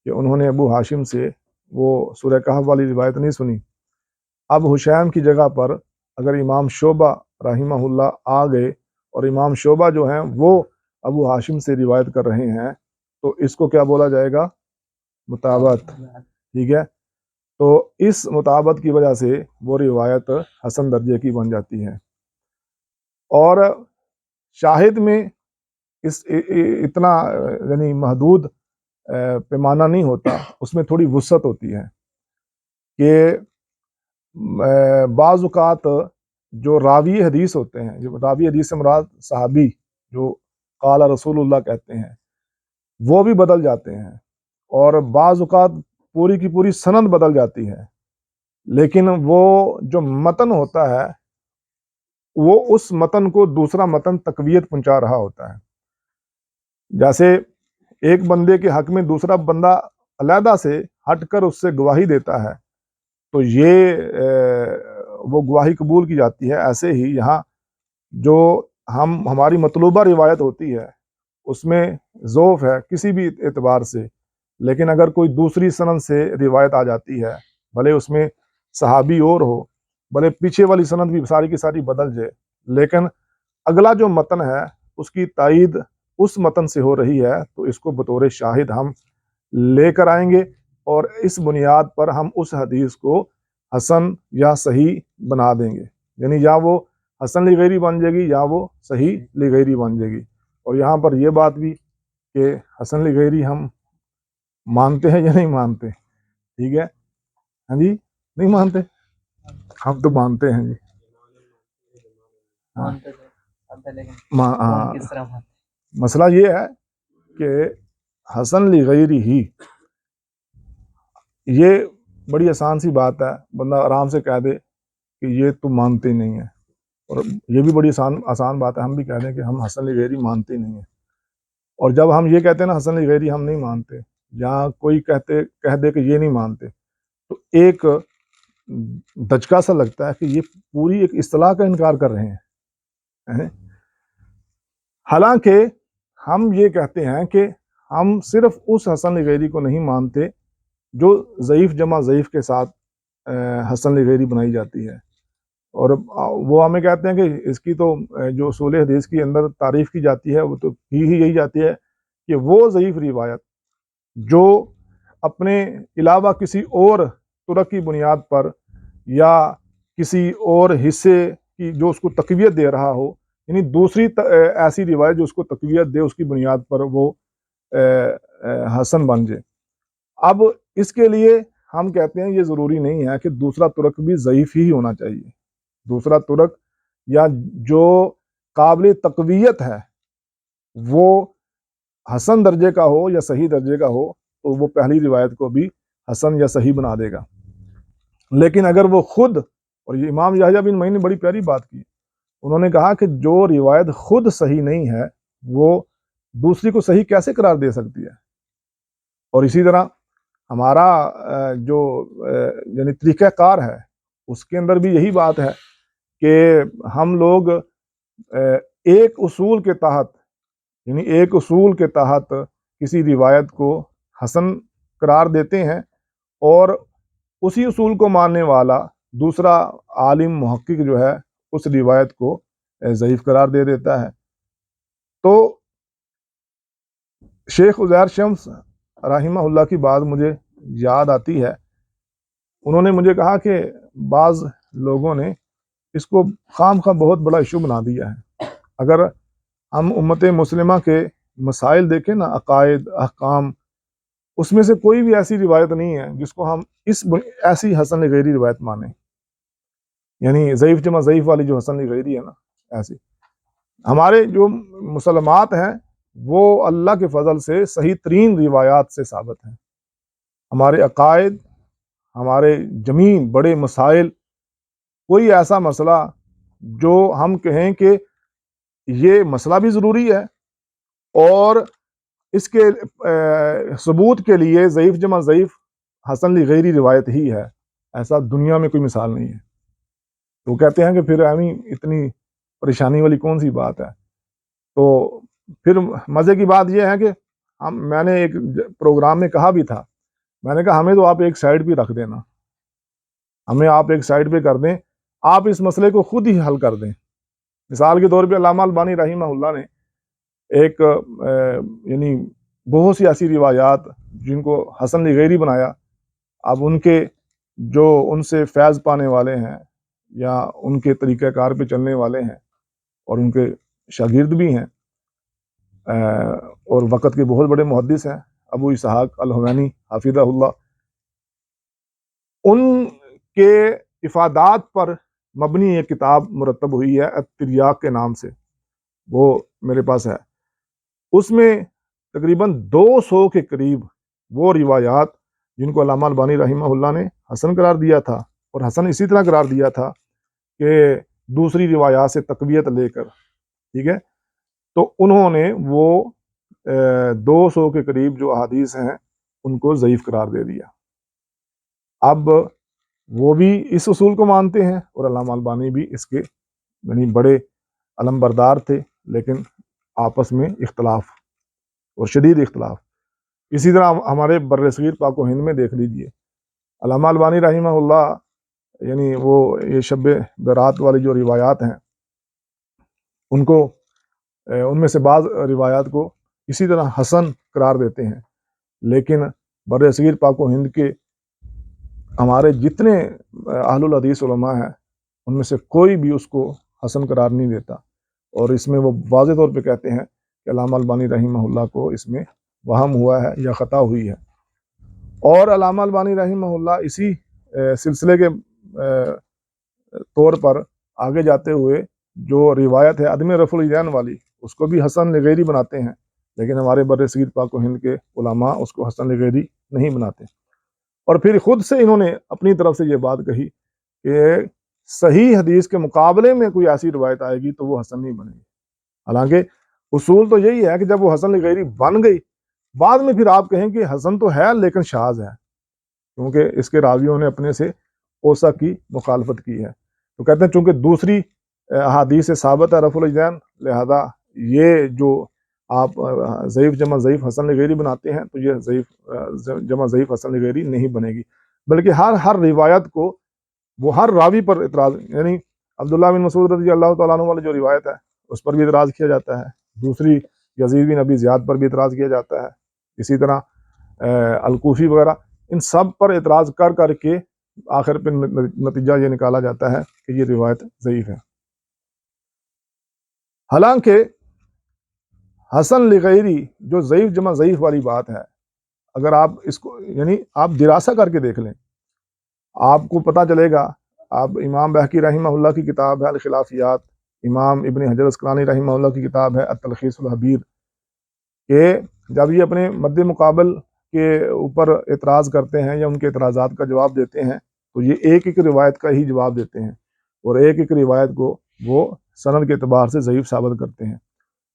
کہ انہوں نے ابو ہاشم سے وہ سورہ کہف والی روایت نہیں سنی۔ اب حشیم کی جگہ پر اگر امام شعبہ رحمہ اللہ آ گئے اور امام شعبہ جو ہیں وہ ابو ہاشم سے روایت کر رہے ہیں، تو اس کو کیا بولا جائے گا؟ مطابعت۔ ٹھیک ہے، تو اس مطابعت کی وجہ سے وہ روایت حسن درجے کی بن جاتی ہے۔ اور شاہد میں اس اتنا یعنی محدود پیمانہ نہیں ہوتا، اس میں تھوڑی وسعت ہوتی ہے کہ بعض اوقات جو راوی حدیث ہوتے ہیں، جو راوی حدیث سے مراد صحابی جو قال رسول اللہ کہتے ہیں، وہ بھی بدل جاتے ہیں، اور بعض اوقات پوری کی پوری سند بدل جاتی ہے، لیکن وہ جو متن ہوتا ہے وہ اس متن کو دوسرا متن تقویت پہنچا رہا ہوتا ہے۔ جیسے ایک بندے کے حق میں دوسرا بندہ علیحدہ سے ہٹ کر اس سے گواہی دیتا ہے تو یہ وہ گواہی قبول کی جاتی ہے۔ ایسے ہی یہاں جو ہماری مطلوبہ روایت ہوتی ہے اس میں ضعف ہے کسی بھی اعتبار سے، لیکن اگر کوئی دوسری سند سے روایت آ جاتی ہے، بھلے اس میں صحابی اور ہو، بھلے پیچھے والی سند بھی ساری کی ساری بدل جائے، لیکن اگلا جو متن ہے اس کی تائید اس متن سے ہو رہی ہے، تو اس کو بطور شاہد ہم لے کر آئیں گے، اور اس بنیاد پر ہم اس حدیث کو حسن یا صحیح بنا دیں گے، یعنی یا وہ حسن لغیری بن جائے گی یا وہ صحیح لغیری بن جائے گی۔ اور یہاں پر یہ بات بھی کہ حسن لغیری ہم مانتے ہیں یا نہیں مانتے؟ ٹھیک ہے، ہاں جی، نہیں مانتے؟ ہم تو مانتے ہیں جی۔ مسئلہ یہ ہے کہ حسن لغیری ہی، یہ بڑی آسان سی بات ہے، بندہ آرام سے کہہ دے کہ یہ تو مانتے نہیں ہیں، اور یہ بھی بڑی آسان بات ہے ہم بھی کہہ دیں کہ ہم حسن لغیری مانتے نہیں ہیں۔ اور جب ہم یہ کہتے ہیں نا حسن لغیری ہم نہیں مانتے، یا کوئی کہہ دے کہ یہ نہیں مانتے، تو ایک دھچکا سا لگتا ہے کہ یہ پوری ایک اصطلاح کا انکار کر رہے ہیں۔ حالانکہ ہم یہ کہتے ہیں کہ ہم صرف اس حسن لغیری کو نہیں مانتے جو ضعیف جمع ضعیف کے ساتھ حسن لغیری بنائی جاتی ہے، اور وہ ہمیں کہتے ہیں کہ اس کی تو جو اصول حدیث کے اندر تعریف کی جاتی ہے وہ تو ہی یہی جاتی ہے کہ وہ ضعیف روایت جو اپنے علاوہ کسی اور طرق کی بنیاد پر یا کسی اور حصے کی جو اس کو تقویت دے رہا ہو، یعنی دوسری ایسی روایت جو اس کو تقویت دے، اس کی بنیاد پر وہ حسن بن جائے۔ اب اس کے لیے ہم کہتے ہیں یہ ضروری نہیں ہے کہ دوسرا طرق بھی ضعیف ہی ہونا چاہیے، دوسرا طرق یا جو قابل تقویت ہے وہ حسن درجے کا ہو یا صحیح درجے کا ہو تو وہ پہلی روایت کو بھی حسن یا صحیح بنا دے گا۔ لیکن اگر وہ خود، اور یہ امام یحییٰ بن معین نے بڑی پیاری بات کی، انہوں نے کہا کہ جو روایت خود صحیح نہیں ہے وہ دوسری کو صحیح کیسے قرار دے سکتی ہے؟ اور اسی طرح ہمارا جو یعنی طریقہ کار ہے اس کے اندر بھی یہی بات ہے کہ ہم لوگ ایک اصول کے تحت، یعنی ایک اصول کے تحت کسی روایت کو حسن قرار دیتے ہیں، اور اسی اصول کو ماننے والا دوسرا عالم محقق جو ہے اس روایت کو ضعیف قرار دے دیتا ہے۔ تو شیخ عزیر شمس رحمہ اللہ کی بات مجھے یاد آتی ہے، انہوں نے مجھے کہا کہ بعض لوگوں نے اس کو خام خواہ بہت بڑا ایشو بنا دیا ہے۔ اگر ہم امت مسلمہ کے مسائل دیکھیں نا، عقائد، احکام، اس میں سے کوئی بھی ایسی روایت نہیں ہے جس کو ہم ایسی حسن لغیری روایت مانیں، یعنی ضعیف جمع ضعیف والی جو حسن لغیری ہے نا، ایسی ہمارے جو مسلمات ہیں وہ اللہ کے فضل سے صحیح ترین روایات سے ثابت ہیں۔ ہمارے عقائد، ہمارے جمیع بڑے مسائل، کوئی ایسا مسئلہ جو ہم کہیں کہ یہ مسئلہ بھی ضروری ہے اور اس کے ثبوت کے لیے ضعیف جمع ضعیف حسن لغیری روایت ہی ہے، ایسا دنیا میں کوئی مثال نہیں ہے۔ تو کہتے ہیں کہ پھر اتنی پریشانی والی کون سی بات ہے؟ تو پھر مزے کی بات یہ ہے کہ میں نے ایک پروگرام میں کہا بھی تھا، میں نے کہا ہمیں تو آپ ایک سائڈ پہ رکھ دینا، ہمیں آپ ایک سائڈ پہ کر دیں، آپ اس مسئلے کو خود ہی حل کر دیں۔ مثال کے طور پہ علامہ البانی رحمہ اللہ نے ایک یعنی بہت سی ایسی روایات جن کو حسن لغیری بنایا، اب ان کے جو ان سے فیض پانے والے ہیں یا ان کے طریقہ کار پہ چلنے والے ہیں اور ان کے شاگرد بھی ہیں اور وقت کے بہت بڑے محدث ہیں، ابو اسحاق الحوینی حفظہ اللہ، ان کے افادات پر مبنی ایک کتاب مرتب ہوئی ہے التریاق کے نام سے، وہ میرے پاس ہے۔ اس میں تقریباً 200 کے قریب وہ روایات جن کو علامہ البانی رحمہ اللہ نے حسن قرار دیا تھا، اور حسن اسی طرح قرار دیا تھا کہ دوسری روایات سے تقویت لے کر، ٹھیک ہے، تو انہوں نے وہ 200 کے قریب جو احادیث ہیں ان کو ضعیف قرار دے دیا۔ اب وہ بھی اس اصول کو مانتے ہیں اور علامہ البانی بھی اس کے یعنی بڑے علم بردار تھے، لیکن آپس میں اختلاف اور شدید اختلاف۔ اسی طرح ہمارے بر صغیر پاک و ہند میں دیکھ لیجئے، علامہ البانی رحمہ اللہ یعنی وہ یہ شب برات والی جو روایات ہیں ان کو ان میں سے بعض روایات کو اسی طرح حسن قرار دیتے ہیں، لیکن بر صغیر پاک و ہند کے ہمارے جتنے اہل الحدیث علماء ہیں ان میں سے کوئی بھی اس کو حسن قرار نہیں دیتا، اور اس میں وہ واضح طور پہ کہتے ہیں کہ علامہ البانی رحمہ اللہ کو اس میں وہم ہوا ہے یا خطا ہوئی ہے۔ اور علامہ البانی رحمہ اللہ اسی سلسلے کے طور پر آگے جاتے ہوئے جو روایت ہے عدم رفع الیدین والی، اس کو بھی حسن لغیری بناتے ہیں، لیکن ہمارے بر صغیر پاک و ہند کے علماء اس کو حسن لغیری نہیں بناتے۔ اور پھر خود سے انہوں نے اپنی طرف سے یہ بات کہی کہ صحیح حدیث کے مقابلے میں کوئی ایسی روایت آئے گی تو وہ حسن نہیں بنے گی۔ حالانکہ اصول تو یہی ہے کہ جب وہ حسن لغیری بن گئی، بعد میں پھر آپ کہیں کہ حسن تو ہے لیکن شاذ ہے، کیونکہ اس کے راویوں نے اپنے سے اوسع کی مخالفت کی ہے۔ تو کہتے ہیں چونکہ دوسری احادیث سے ثابت ہے رفع الیدین، لہذا یہ جو آپ ضعیف جمع ضعیف حسن لغیری بناتے ہیں تو یہ ضعیف جمع ضعیف حسن لغیری نہیں بنے گی، بلکہ ہر روایت کو وہ ہر راوی پر اعتراض، یعنی عبداللہ بن مسعود رضی اللہ تعالیٰ عنہ والی جو روایت ہے اس پر بھی اعتراض کیا جاتا ہے، دوسری یزید بن ابی زیاد پر بھی اعتراض کیا جاتا ہے، اسی طرح الکوفی وغیرہ، ان سب پر اعتراض کر کر کے آخر پہ نتیجہ یہ نکالا جاتا ہے کہ یہ روایت ضعیف ہے۔ حالانکہ حسن لغیری جو ضعیف جمع ضعیف والی بات ہے، اگر آپ اس کو یعنی آپ دراسہ کر کے دیکھ لیں، آپ کو پتہ چلے گا۔ آپ امام بہقی رحمہ اللہ کی کتاب ہے الخلافیات، امام ابن حجر اسقلانی رحمہ اللہ کی کتاب ہے التلخیص الحبیر، کہ جب یہ اپنے مد مقابل کے اوپر اعتراض کرتے ہیں یا ان کے اعتراضات کا جواب دیتے ہیں تو یہ ایک ایک روایت کا ہی جواب دیتے ہیں، اور ایک ایک روایت کو وہ سند کے اعتبار سے ضعیف ثابت کرتے ہیں۔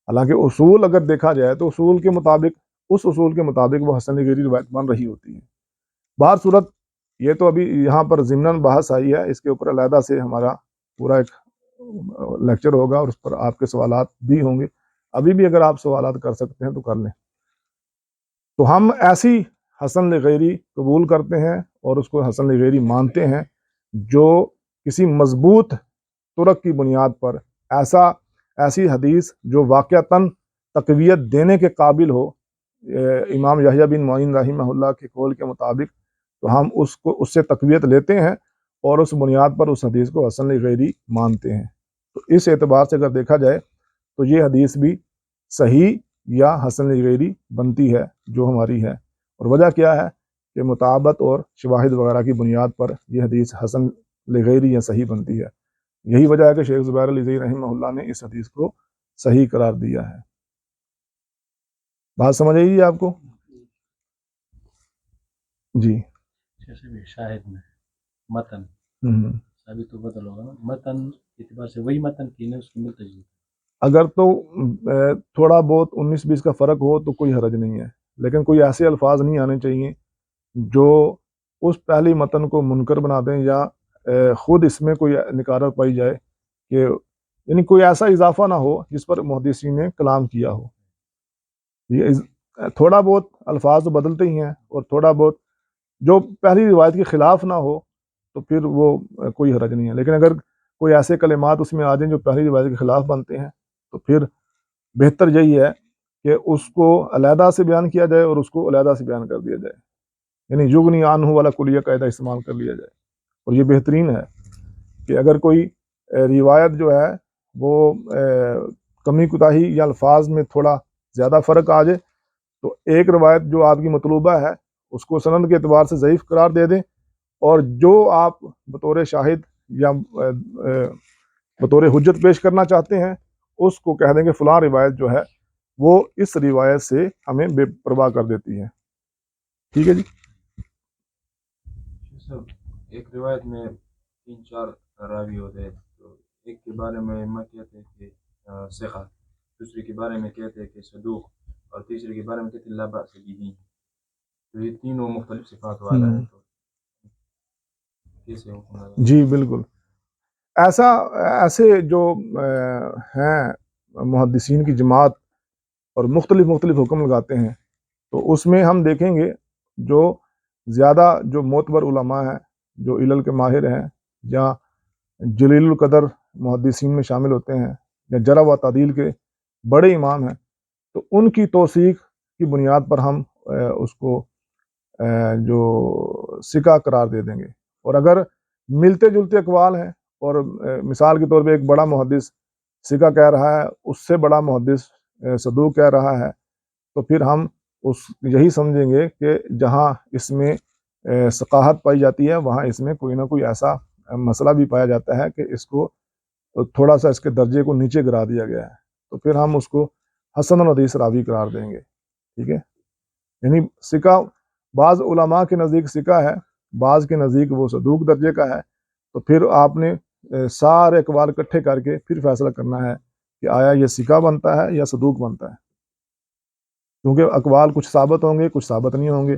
حالانکہ اصول اگر دیکھا جائے تو اصول کے مطابق، اس اصول کے مطابق وہ حسن لغیری روایت بن رہی ہوتی ہے۔ بہر صورت یہ تو ابھی یہاں پر ضمناً بحث آئی ہے، اس کے اوپر علیحدہ سے ہمارا پورا ایک لیکچر ہوگا اور اس پر آپ کے سوالات بھی ہوں گے، ابھی بھی اگر آپ سوالات کر سکتے ہیں تو کر لیں۔ تو ہم ایسی حسن لغیری قبول کرتے ہیں اور اس کو حسن لغیری مانتے ہیں جو کسی مضبوط طرق کی بنیاد پر ایسی حدیث جو واقعتاً تقویت دینے کے قابل ہو، امام یحییٰ بن معین رحمہ اللہ کے قول کے مطابق، تو ہم اس سے تقویت لیتے ہیں اور اس بنیاد پر اس حدیث کو حسن لغیری مانتے ہیں۔ تو اس اعتبار سے اگر دیکھا جائے تو یہ حدیث بھی صحیح یا حسن لغیری بنتی ہے جو ہماری ہے، اور وجہ کیا ہے کہ مطابقت اور شواہد وغیرہ کی بنیاد پر یہ حدیث حسن لغیری یا صحیح بنتی ہے۔ یہی وجہ ہے کہ شیخ زبیر علیزئی رحمہ اللہ نے اس حدیث کو صحیح قرار دیا ہے۔ بات سمجھ آئی آپ کو؟ جی جیسے بھی شاہد میں متن ابھی تو بدل ہوگا نا، متن اعتبار سے وہی متن کی نا، اس کی ملتجی اگر تو تھوڑا بہت 19-20 کا فرق ہو تو کوئی حرج نہیں ہے، لیکن کوئی ایسے الفاظ نہیں آنے چاہیے جو اس پہلی متن کو منکر بنا دیں یا خود اس میں کوئی نکارت پائی جائے کہ یعنی کوئی ایسا اضافہ نہ ہو جس پر محدثین نے کلام کیا ہو۔ یہ تھوڑا بہت الفاظ تو بدلتے ہی ہیں، اور تھوڑا بہت جو پہلی روایت کے خلاف نہ ہو تو پھر وہ کوئی حرج نہیں ہے، لیکن اگر کوئی ایسے کلمات اس میں آ جائیں جو پہلی روایت کے خلاف بنتے ہیں تو پھر بہتر یہی ہے کہ اس کو علیحدہ سے بیان کیا جائے اور اس کو علیحدہ سے بیان کر دیا جائے، یعنی یغنی عنہ والا کلیہ قاعدہ استعمال کر لیا جائے۔ اور یہ بہترین ہے کہ اگر کوئی روایت جو ہے وہ کمی کوتاہی یا الفاظ میں تھوڑا زیادہ فرق آ جائے تو ایک روایت جو آپ کی مطلوبہ ہے اس کو سند کے اعتبار سے ضعیف قرار دے دیں، اور جو آپ بطور شاہد یا بطور حجت پیش کرنا چاہتے ہیں اس کو کہہ دیں کہ فلاں روایت جو ہے وہ اس روایت سے ہمیں بے پرواہ کر دیتی ہے۔ ٹھیک ہے جی؟ ایک روایت میں 3-4 راوی ہوتے ہیں، تو ایک کے بارے میں کہتے ہیں کہ ثقہ، دوسرے کے بارے میں کہتے ہیں کہ صدوق، اور تیسرے کے بارے میں کہتے ہیں لا بأس بہ۔ تو یہ تینوں مختلف صفات والا ہے، تو کیسے حکم لگا؟ جی بالکل، ایسے جو ہیں محدثین کی جماعت اور مختلف حکم لگاتے ہیں، تو اس میں ہم دیکھیں گے جو زیادہ جو معتبر علماء ہیں، جو علل کے ماہر ہیں یا جلیل القدر محدثین میں شامل ہوتے ہیں یا جرح و تعدیل کے بڑے امام ہیں، تو ان کی توثیق کی بنیاد پر ہم اس کو جو ثقہ قرار دے دیں گے۔ اور اگر ملتے جلتے اقوال ہیں اور مثال کے طور پہ ایک بڑا محدث ثقہ کہہ رہا ہے، اس سے بڑا محدث صدوق کہہ رہا ہے، تو پھر ہم یہی سمجھیں گے کہ جہاں اس میں ثقاہت پائی جاتی ہے وہاں اس میں کوئی نہ کوئی ایسا مسئلہ بھی پایا جاتا ہے کہ اس کو تھوڑا سا اس کے درجے کو نیچے گرا دیا گیا ہے، تو پھر ہم اس کو حسن الحدیث راوی قرار دیں گے۔ ٹھیک ہے، یعنی ثقہ بعض علماء کے نزدیک ثقہ ہے، بعض کے نزدیک وہ صدوق درجے کا ہے، تو پھر آپ نے سارے اقوال اکٹھے کر کے پھر فیصلہ کرنا ہے کہ آیا یہ ثقہ بنتا ہے یا صدوق بنتا ہے، کیونکہ اقوال کچھ ثابت ہوں گے کچھ ثابت نہیں ہوں گے،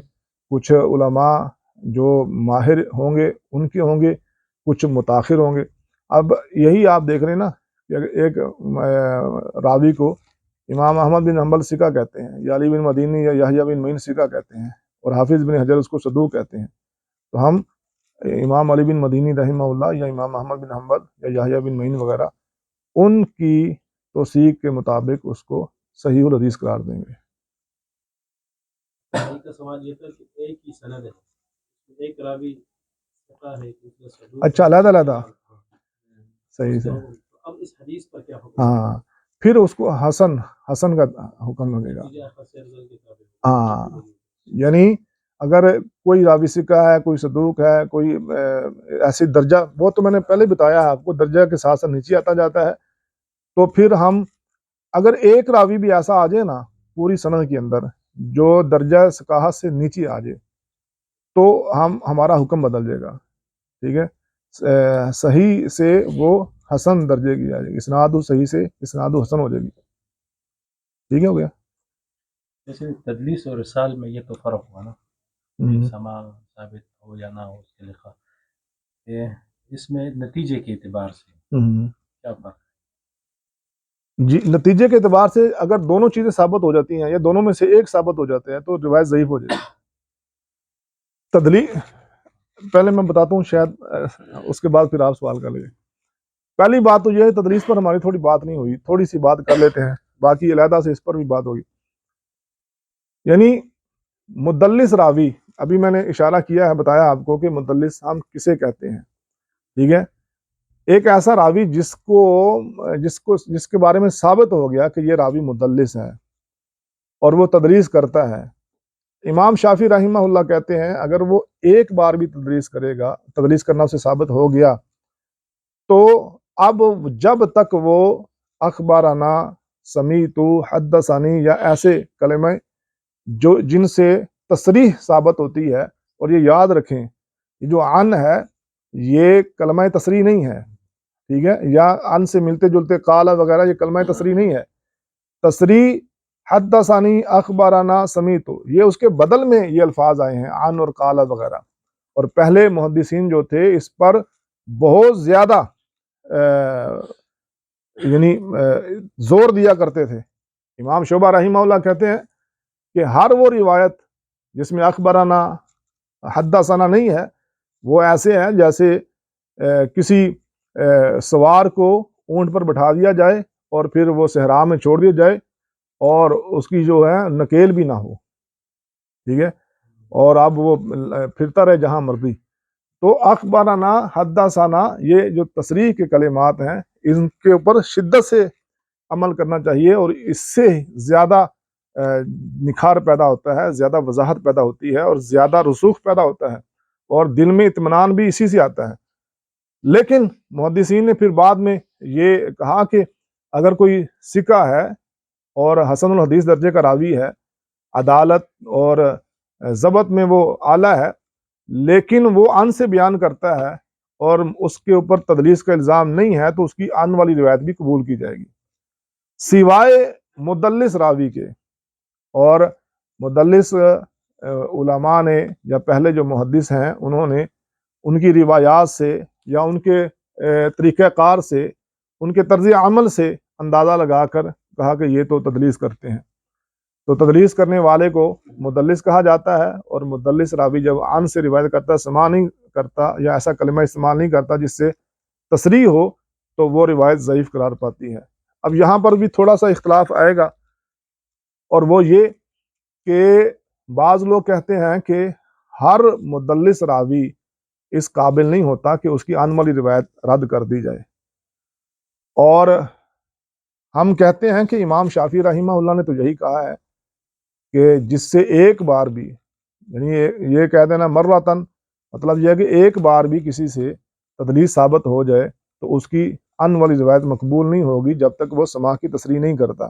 کچھ علماء جو ماہر ہوں گے ان کے ہوں گے، کچھ متاخر ہوں گے۔ اب یہی آپ دیکھ رہے ہیں نا کہ ایک راوی کو امام احمد بن حنبل ثقہ کہتے ہیں، یا علی بن مدینی یا یحییٰ بن معین ثقہ کہتے ہیں، اور حافظ بن حجر اس کو صدوق کہتے ہیں. تو ہم امام علی بن مدینی رحمہ اللہ یا امام احمد بن حنبل یا یحییٰ بن معین وغیرہ ان کی توثیق کے مطابق اس کو صحیح الحدیث قرار دیں گے. کا سوال یہ تھا کہ ایک ہی سند ہے، ایک راوی ثقہ ہے، دوسرا صدوق. اچھا، علیحدہ علیحدہ، صحیح سے. اب اس حدیث پر کیا حکم؟ ہاں، پھر اس کو حسن کا حکم لگے گا. ہاں، یعنی اگر کوئی راوی ثقہ ہے، کوئی صدوق ہے، کوئی ایسی درجہ، وہ تو میں نے پہلے بتایا ہے آپ کو، درجہ کے ساتھ ساتھ نیچے آتا جاتا ہے. تو پھر ہم اگر ایک راوی بھی ایسا آ جائے نا پوری سند کے اندر جو درجہ ثقاہت سے نیچے آ جائے تو ہمارا حکم بدل جائے گا. ٹھیک ہے، صحیح سے وہ حسن درجے کی آ جائے گی، اسناد صحیح سے اسناد حسن ہو جائے گی. ٹھیک ہے، ہو گیا. جیسے تدلیس اور ارسال میں یہ تو فرق ہوا نا، سماع ثابت ہو یا نہ ہو اس کے لکھا، اس میں نتیجے کے اعتبار سے کیا فرق؟ جی، نتیجے کے اعتبار سے اگر دونوں چیزیں ثابت ہو جاتی ہیں یا دونوں میں سے ایک ثابت ہو جاتے ہیں تو روایت ضعیف ہو جائے گی. تدلیس پہلے میں بتاتا ہوں، شاید اس کے بعد پھر آپ سوال کر لیں. پہلی بات تو یہ ہے، تدلیس پر ہماری تھوڑی بات نہیں ہوئی، تھوڑی سی بات کر لیتے ہیں، باقی علیحدہ سے اس پر بھی بات ہوگی. یعنی مدلس راوی، ابھی میں نے اشارہ کیا ہے، بتایا آپ کو کہ مدلس ہم کسے کہتے ہیں. ٹھیک ہے، ایک ایسا راوی جس کے بارے میں ثابت ہو گیا کہ یہ راوی مدلس ہے اور وہ تدلیس کرتا ہے. امام شافعی رحمہ اللہ کہتے ہیں اگر وہ ایک بار بھی تدلیس کرے گا، تدلیس کرنا اسے ثابت ہو گیا، تو اب جب تک وہ اخبارانہ، سمیتو، حدثانی یا ایسے کلمے جن سے تصریح ثابت ہوتی ہے، اور یہ یاد رکھیں یہ جو عن ہے یہ کلمہ تصریح نہیں ہے. ٹھیک ہے، یا عن سے ملتے جلتے قال وغیرہ یہ کلمہ تصریح نہیں ہے. تصریح حدثانی، اخبارانہ، سمیتو، یہ اس کے بدل میں یہ الفاظ آئے ہیں عن اور قال وغیرہ. اور پہلے محدثین جو تھے اس پر بہت زیادہ یعنی زور دیا کرتے تھے. امام شعبہ رحمہ اللہ کہتے ہیں کہ ہر وہ روایت جس میں اخبارانہ، حدثنا نہیں ہے، وہ ایسے ہیں جیسے کسی سوار کو اونٹ پر بٹھا دیا جائے اور پھر وہ صحرا میں چھوڑ دیا جائے اور اس کی جو ہے نکیل بھی نہ ہو. ٹھیک ہے، اور اب وہ پھرتا رہے جہاں مرضی. تو اخبارانہ، حدثنا، یہ جو تصریح کے کلمات ہیں ان کے اوپر شدت سے عمل کرنا چاہیے، اور اس سے زیادہ نکھار پیدا ہوتا ہے، زیادہ وضاحت پیدا ہوتی ہے اور زیادہ رسوخ پیدا ہوتا ہے، اور دل میں اطمینان بھی اسی سے آتا ہے. لیکن محدثین نے پھر بعد میں یہ کہا کہ اگر کوئی ثقہ ہے اور حسن الحدیث درجے کا راوی ہے، عدالت اور ضبط میں وہ اعلیٰ ہے، لیکن وہ عن سے بیان کرتا ہے اور اس کے اوپر تدلیس کا الزام نہیں ہے، تو اس کی عن والی روایت بھی قبول کی جائے گی، سوائے مدلس راوی کے. اور مدلس علماء نے یا پہلے جو محدث ہیں انہوں نے ان کی روایات سے یا ان کے طریقہ کار سے، ان کے طرز عمل سے اندازہ لگا کر کہا کہ یہ تو تدلیس کرتے ہیں. تو تدلیس کرنے والے کو مدلس کہا جاتا ہے، اور مدلس راوی جب عن سے روایت کرتا ہے، سماع نہیں کرتا یا ایسا کلمہ استعمال نہیں کرتا جس سے تصریح ہو، تو وہ روایت ضعیف قرار پاتی ہے. اب یہاں پر بھی تھوڑا سا اختلاف آئے گا، اور وہ یہ کہ بعض لوگ کہتے ہیں کہ ہر مدلس راوی اس قابل نہیں ہوتا کہ اس کی عن والی روایت رد کر دی جائے. اور ہم کہتے ہیں کہ امام شافعی رحمہ اللہ نے تو یہی کہا ہے کہ جس سے ایک بار بھی، یعنی یہ کہہ دینا مرتن، مطلب یہ ہے کہ ایک بار بھی کسی سے تدلیس ثابت ہو جائے تو اس کی عن والی روایت مقبول نہیں ہوگی جب تک وہ سماع کی تصریح نہیں کرتا.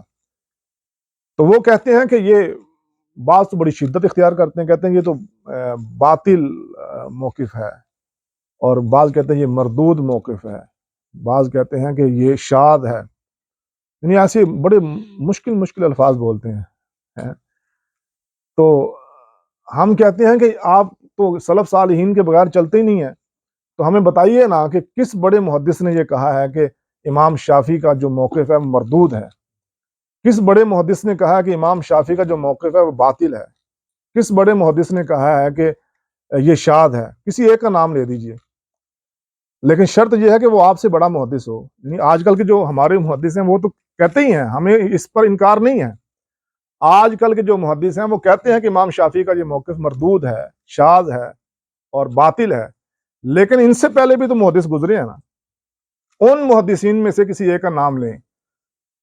تو وہ کہتے ہیں کہ یہ بعض تو بڑی شدت اختیار کرتے ہیں، کہتے ہیں یہ تو باطل موقف ہے، اور بعض کہتے ہیں یہ مردود موقف ہے، بعض کہتے ہیں کہ یہ شاذ ہے. یعنی ایسے بڑے مشکل الفاظ بولتے ہیں. تو ہم کہتے ہیں کہ آپ تو سلف صالحین کے بغیر چلتے ہی نہیں ہیں، تو ہمیں بتائیے نا کہ کس بڑے محدث نے یہ کہا ہے کہ امام شافعی کا جو موقف ہے مردود ہے. کس بڑے محدث نے کہا کہ امام شافعی کا جو موقف ہے وہ باطل ہے؟ کس بڑے محدث نے کہا ہے کہ یہ شاذ ہے؟ کسی ایک کا نام لے دیجئے، لیکن شرط یہ ہے کہ وہ آپ سے بڑا محدث ہو۔ یعنی آج کل کے جو ہمارے محدث ہیں وہ تو کہتے ہی ہیں، ہمیں اس پر انکار نہیں ہے، آج کل کے جو محدث ہیں وہ کہتے ہیں کہ امام شافعی کا یہ موقف مردود ہے، شاذ ہے اور باطل ہے، لیکن ان سے پہلے بھی تو محدث گزرے ہیں نا، ان محدثین میں سے کسی ایک کا نام لیں،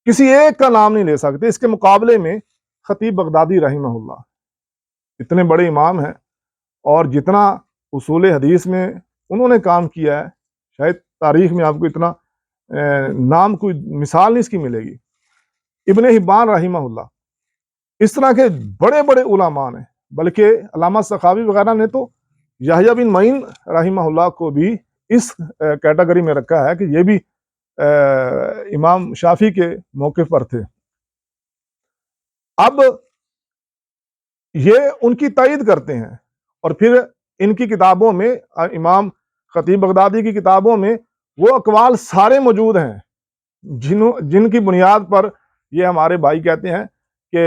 کسی ایک کا نام نہیں لے سکتے۔ اس کے مقابلے میں خطیب بغدادی رحمہ اللہ اتنے بڑے امام ہیں، اور جتنا اصول حدیث میں انہوں نے کام کیا ہے شاید تاریخ میں آپ کو اتنا نام کوئی مثال نہیں اس کی ملے گی۔ ابن حبان رحمہ اللہ، اس طرح کے بڑے بڑے علماء ہیں، بلکہ علامہ سخاوی وغیرہ نے تو یحییٰ بن معین رحمہ اللہ کو بھی اس کیٹیگری میں رکھا ہے کہ یہ بھی امام شافعی کے موقف پر تھے۔ اب یہ ان کی تائید کرتے ہیں، اور پھر ان کی کتابوں میں، امام خطیب بغدادی کی کتابوں میں وہ اقوال سارے موجود ہیں جن کی بنیاد پر یہ ہمارے بھائی کہتے ہیں کہ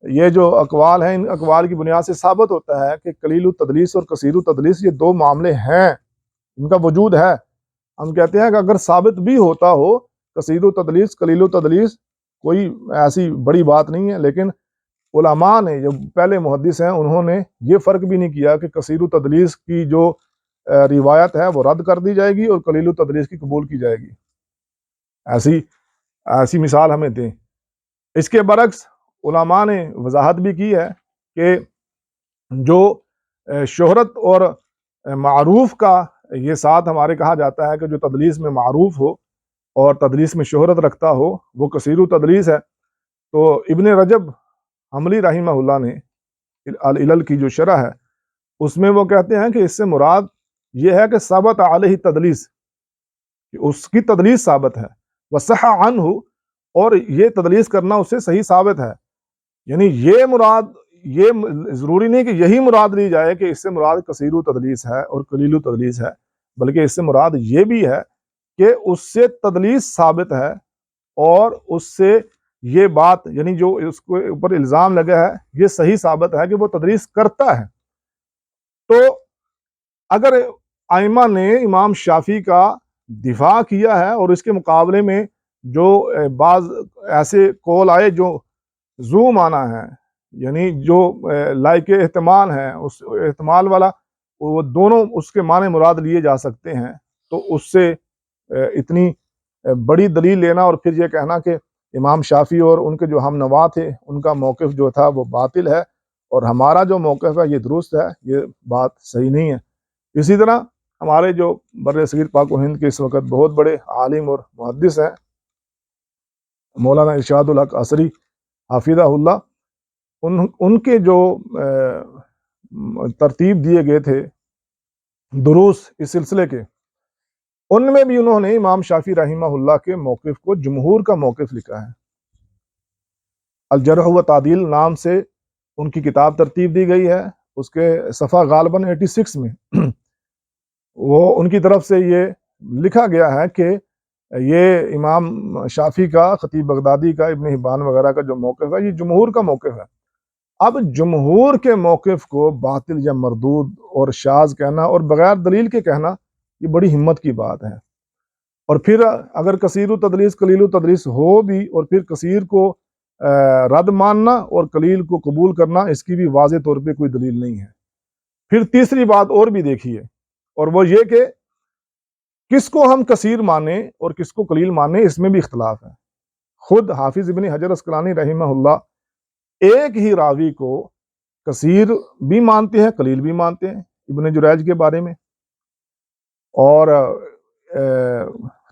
یہ جو اقوال ہیں، ان اقوال کی بنیاد سے ثابت ہوتا ہے کہ قلیل التدلیس اور کثیر التدلیس یہ دو معاملے ہیں، ان کا وجود ہے۔ ہم کہتے ہیں کہ اگر ثابت بھی ہوتا ہو کثیر التدلیس قلیل التدلیس، کوئی ایسی بڑی بات نہیں ہے، لیکن علماء نے جو پہلے محدث ہیں انہوں نے یہ فرق بھی نہیں کیا کہ کثیر التدلیس کی جو روایت ہے وہ رد کر دی جائے گی اور قلیل التدلیس کی قبول کی جائے گی۔ ایسی مثال ہمیں دیں۔ اس کے برعکس علماء نے وضاحت بھی کی ہے کہ جو شہرت اور معروف کا یہ ساتھ ہمارے کہا جاتا ہے کہ جو تدلیس میں معروف ہو اور تدلیس میں شہرت رکھتا ہو وہ کثیر التدلیس ہے۔ تو ابن رجب حنبلی رحمہ اللہ نے العلل کی جو شرح ہے اس میں وہ کہتے ہیں کہ اس سے مراد یہ ہے کہ ثبت علیہ تدلیس، اس کی تدلیس ثابت ہے، وصح عنہ، اور یہ تدلیس کرنا اس سے صحیح ثابت ہے۔ یعنی یہ مراد، یہ ضروری نہیں کہ یہی مراد لی جائے کہ اس سے مراد کثیر التدلیس ہے اور قلیل التدلیس ہے، بلکہ اس سے مراد یہ بھی ہے کہ اس سے تدلیس ثابت ہے، اور اس سے یہ بات یعنی جو اس کو اوپر الزام لگا ہے یہ صحیح ثابت ہے کہ وہ تدلیس کرتا ہے۔ تو اگر ائمہ نے امام شافعی کا دفاع کیا ہے اور اس کے مقابلے میں جو بعض ایسے قول آئے جو ذو معنی ہے، یعنی جو لائق احتمال ہے، اس احتمال والا، وہ دونوں اس کے معنی مراد لیے جا سکتے ہیں، تو اس سے اتنی بڑی دلیل لینا اور پھر یہ کہنا کہ امام شافعی اور ان کے جو ہم نوا تھے ان کا موقف جو تھا وہ باطل ہے اور ہمارا جو موقف ہے یہ درست ہے، یہ بات صحیح نہیں ہے۔ اسی طرح ہمارے جو بر صغیر پاک و ہند کے اس وقت بہت بڑے عالم اور محدث ہیں مولانا ارشاد الحق عصری حافظہ اللہ، ان کے جو ترتیب دیے گئے تھے دروس اس سلسلے کے، ان میں بھی انہوں نے امام شافعی رحمہ اللہ کے موقف کو جمہور کا موقف لکھا ہے۔ الجرح و تعدیل نام سے ان کی کتاب ترتیب دی گئی ہے، اس کے صفحہ غالباً 86 میں وہ ان کی طرف سے یہ لکھا گیا ہے کہ یہ امام شافعی کا، خطیب بغدادی کا، ابن حبان وغیرہ کا جو موقف ہے یہ جمہور کا موقف ہے۔ اب جمہور کے موقف کو باطل یا مردود اور شاذ کہنا اور بغیر دلیل کے کہنا یہ بڑی ہمت کی بات ہے۔ اور پھر اگر کثیر التدلیس قلیل التدلیس ہو بھی اور پھر کثیر کو رد ماننا اور قلیل کو قبول کرنا، اس کی بھی واضح طور پہ کوئی دلیل نہیں ہے۔ پھر تیسری بات اور بھی دیکھیے، اور وہ یہ کہ کس کو ہم کثیر مانیں اور کس کو قلیل مانیں، اس میں بھی اختلاف ہے۔ خود حافظ ابن حجر عسقلانی رحمہ اللہ ایک ہی راوی کو کثیر بھی مانتے ہیں قلیل بھی مانتے ہیں ابن جریج کے بارے میں، اور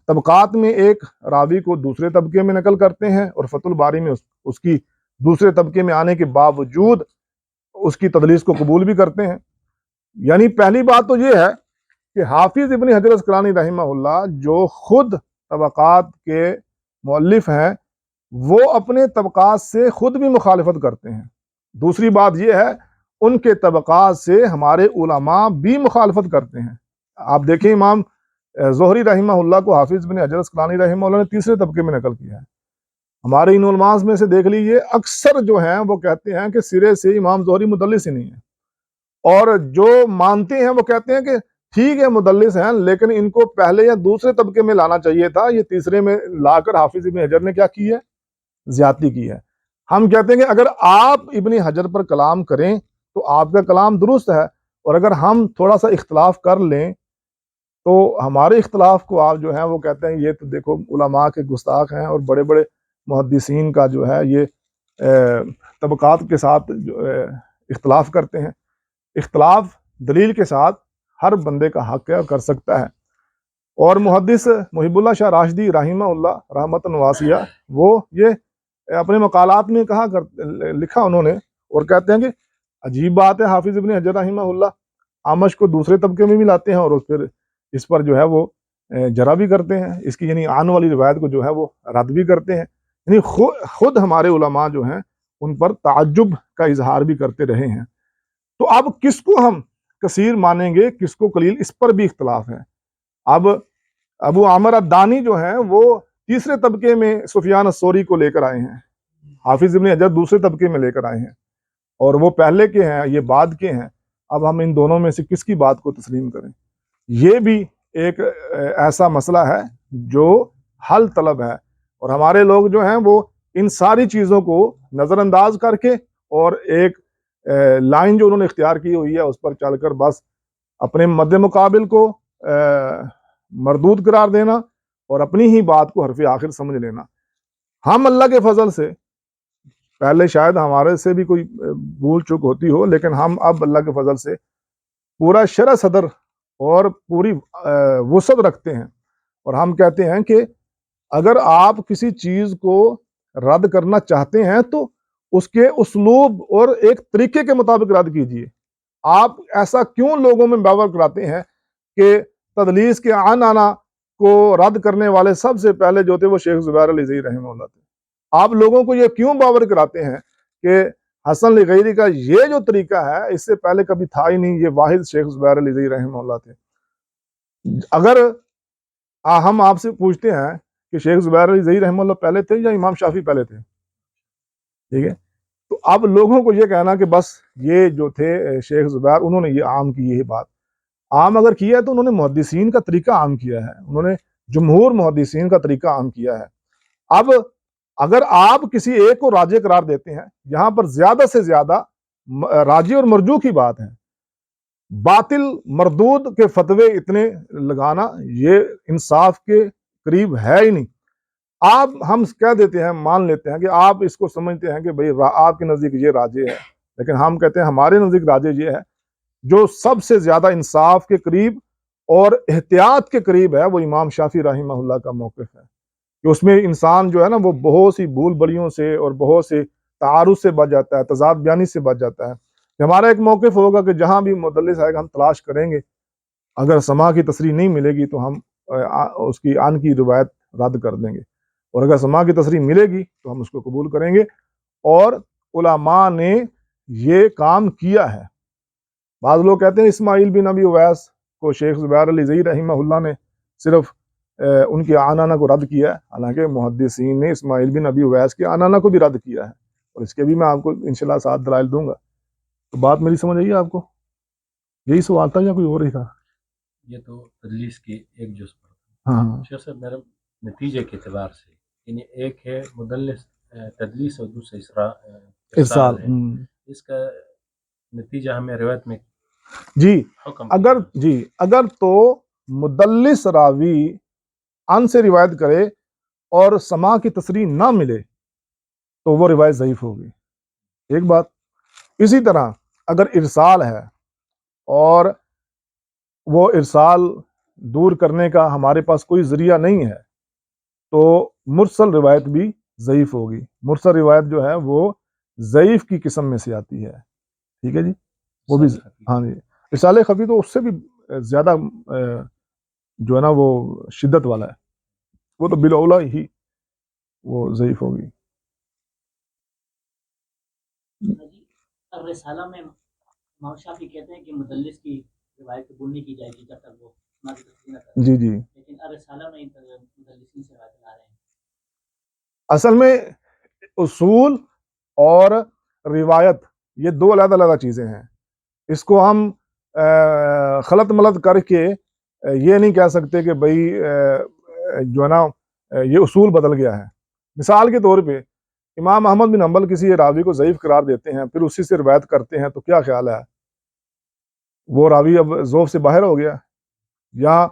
طبقات میں ایک راوی کو دوسرے طبقے میں نقل کرتے ہیں اور فتح الباری میں اس کی دوسرے طبقے میں آنے کے باوجود اس کی تدلیس کو قبول بھی کرتے ہیں۔ یعنی پہلی بات تو یہ ہے کہ حافظ ابن حجر عسقلانی رحمہ اللہ جو خود طبقات کے مؤلف ہیں وہ اپنے طبقات سے خود بھی مخالفت کرتے ہیں۔ دوسری بات یہ ہے ان کے طبقات سے ہمارے علماء بھی مخالفت کرتے ہیں۔ آپ دیکھیں امام زہری رحمہ اللہ کو حافظ ابن حجر عسقلانی رحمہ اللہ نے تیسرے طبقے میں نقل کیا ہے، ہمارے ان علماء میں سے دیکھ لیجیے اکثر جو ہیں وہ کہتے ہیں کہ سرے سے امام زہری مدلس ہی نہیں ہے، اور جو مانتے ہیں وہ کہتے ہیں کہ ٹھیک ہے مدلس ہیں لیکن ان کو پہلے یا دوسرے طبقے میں لانا چاہیے تھا، یہ تیسرے میں لا کر حافظ ابن حجر نے کیا کی ہے؟ زیادتی کی ہے۔ ہم کہتے ہیں کہ اگر آپ ابن حجر پر کلام کریں تو آپ کا کلام درست ہے، اور اگر ہم تھوڑا سا اختلاف کر لیں تو ہمارے اختلاف کو آپ جو ہیں وہ کہتے ہیں یہ تو دیکھو علماء کے گستاخ ہیں، اور بڑے بڑے محدثین کا جو ہے یہ طبقات کے ساتھ اختلاف کرتے ہیں۔ اختلاف دلیل کے ساتھ ہر بندے کا حق ہے اور کر سکتا ہے۔ اور محدث محب اللہ شاہ راشدی رحمہ اللہ رحمۃ واسعہ وہ یہ اپنے مقالات میں لکھا انہوں نے، اور کہتے ہیں کہ عجیب بات ہے، حافظ ابن حجر رحمہ اللہ اعمش کو دوسرے طبقے میں بھی لاتے ہیں اور پھر اس پر جو ہے وہ جرح بھی کرتے ہیں، اس کی یعنی آنے والی روایت کو جو ہے وہ رد بھی کرتے ہیں، یعنی خود ہمارے علماء جو ہیں ان پر تعجب کا اظہار بھی کرتے رہے ہیں۔ تو اب کس کو ہم کثیر مانیں گے، کس کو قلیل، اس پر بھی اختلاف ہے۔ اب ابو عامر الدانی جو ہیں وہ تیسرے طبقے میں سفیان الثوری کو لے کر آئے ہیں، حافظ ابن حجر دوسرے طبقے میں لے کر آئے ہیں، اور وہ پہلے کے ہیں، یہ بعد کے ہیں۔ اب ہم ان دونوں میں سے کس کی بات کو تسلیم کریں؟ یہ بھی ایک ایسا مسئلہ ہے جو حل طلب ہے، اور ہمارے لوگ جو ہیں وہ ان ساری چیزوں کو نظر انداز کر کے اور ایک لائن جو انہوں نے اختیار کی ہوئی ہے اس پر چل کر بس اپنے مد مقابل کو مردود قرار دینا اور اپنی ہی بات کو حرف آخر سمجھ لینا۔ ہم اللہ کے فضل سے، پہلے شاید ہمارے سے بھی کوئی بھول چک ہوتی ہو، لیکن ہم اب اللہ کے فضل سے پورا شرح صدر اور پوری وسعت رکھتے ہیں، اور ہم کہتے ہیں کہ اگر آپ کسی چیز کو رد کرنا چاہتے ہیں تو اس کے اسلوب اور ایک طریقے کے مطابق رد کیجیے۔ آپ ایسا کیوں لوگوں میں باور کراتے ہیں کہ تدلیس کے آنا کو رد کرنے والے سب سے پہلے جو تھے وہ شیخ زبیر علی زئی رحمہ اللہ تھے؟ آپ لوگوں کو یہ کیوں باور کراتے ہیں کہ حسن لغیری کا یہ جو طریقہ ہے اس سے پہلے کبھی تھا ہی نہیں، یہ واحد شیخ زبیر علی زئی رحمہ اللہ تھے؟ اگر ہم آپ سے پوچھتے ہیں کہ شیخ زبیر علی زئی رحمہ اللہ پہلے تھے یا امام شافعی پہلے تھے، ٹھیک ہے، تو اب لوگوں کو یہ کہنا کہ بس یہ جو تھے شیخ زبیر انہوں نے یہ عام کی، یہ بات عام اگر کیا ہے تو انہوں نے محدثین کا طریقہ عام کیا ہے، انہوں نے جمہور محدثین کا طریقہ عام کیا ہے۔ اب اگر آپ کسی ایک کو راجح قرار دیتے ہیں، یہاں پر زیادہ سے زیادہ راجح اور مرجوح کی بات ہے، باطل مردود کے فتوے اتنے لگانا یہ انصاف کے قریب ہے ہی نہیں۔ آپ ہم کہہ دیتے ہیں، مان لیتے ہیں کہ آپ اس کو سمجھتے ہیں کہ بھئی آپ کے نزدیک یہ راجح ہے، لیکن ہم کہتے ہیں ہمارے نزدیک راجح یہ ہے جو سب سے زیادہ انصاف کے قریب اور احتیاط کے قریب ہے، وہ امام شافعی رحمہ اللہ کا موقف ہے، کہ اس میں انسان جو ہے نا وہ بہت سی بھول بڑیوں سے اور بہت سے تعارض سے بچ جاتا ہے، تضاد بیانی سے بچ جاتا ہے۔ کہ ہمارا ایک موقف ہوگا کہ جہاں بھی مدلس آئے گا ہم تلاش کریں گے، اگر سماع کی تصریح نہیں ملے گی تو ہم اس کی عن کی روایت رد کر دیں گے، اور اگر سماع کی تصریح ملے گی تو ہم اس کو قبول کریں گے، اور علماء نے یہ کام کیا ہے۔ بعض لوگ کہتے ہیں اسماعیل بن ابی اویس کو شیخ زبیر علی زئی رحمہ اللہ نے صرف ان کی عنعنہ کو رد کیا ہے، حالانکہ محدثین نے اسماعیل بن ابی اویس کے عنعنہ کو بھی رد کیا ہے، اور اس کے بھی میں آپ کو انشاءاللہ 7 دلائل دوں گا۔ تو بات میری سمجھ آئی آپ کو؟ یہی سوال تھا یا کوئی اور ہی تھا؟ یہ تو تدلیس کی ایک جز پر ہاں شیخ صاحب، میرے نتیجے کے اعتبار سے یعنی ایک ہے مدلس تدلیس اور دوسرا ارسال ہے، اس کا نتیجہ ہمیں روایت میں جی حکم اگر تو مدلس راوی ان سے روایت کرے اور سماع کی تصریح نہ ملے تو وہ روایت ضعیف ہوگی، ایک بات۔ اسی طرح اگر ارسال ہے اور وہ ارسال دور کرنے کا ہمارے پاس کوئی ذریعہ نہیں ہے تو مرسل روایت بھی ضعیف ہوگی۔ مرسل روایت جو ہے وہ ضعیف کی قسم میں سے آتی ہے، ٹھیک ہے جی، وہ بھی ہاں جی، ارسال خفی تو اس سے بھی زیادہ جو ہے نا وہ شدت والا ہے، وہ تو بالاولا ہی وہ ضعیف ہوگی۔ الرسالہ میں امام شافعی کہتے ہیں کہ مدلس کی روایت قبول نہیں کی جائے گی جب تک وہ نہ کرے، جی لیکن الرسالہ میں مدلسین سے روایت لا رہے ہیں۔ اصل میں اصول اور روایت یہ دو علیحدہ علیحدہ چیزیں ہیں. اس کو ہم خلط ملط کر کے یہ نہیں کہہ سکتے کہ بھئی جو ہے نا یہ اصول بدل گیا ہے. مثال کے طور پہ امام احمد بن حنبل کسی راوی کو ضعیف قرار دیتے ہیں، پھر اسی سے روایت کرتے ہیں، تو کیا خیال ہے وہ راوی اب ذوق سے باہر ہو گیا؟ یا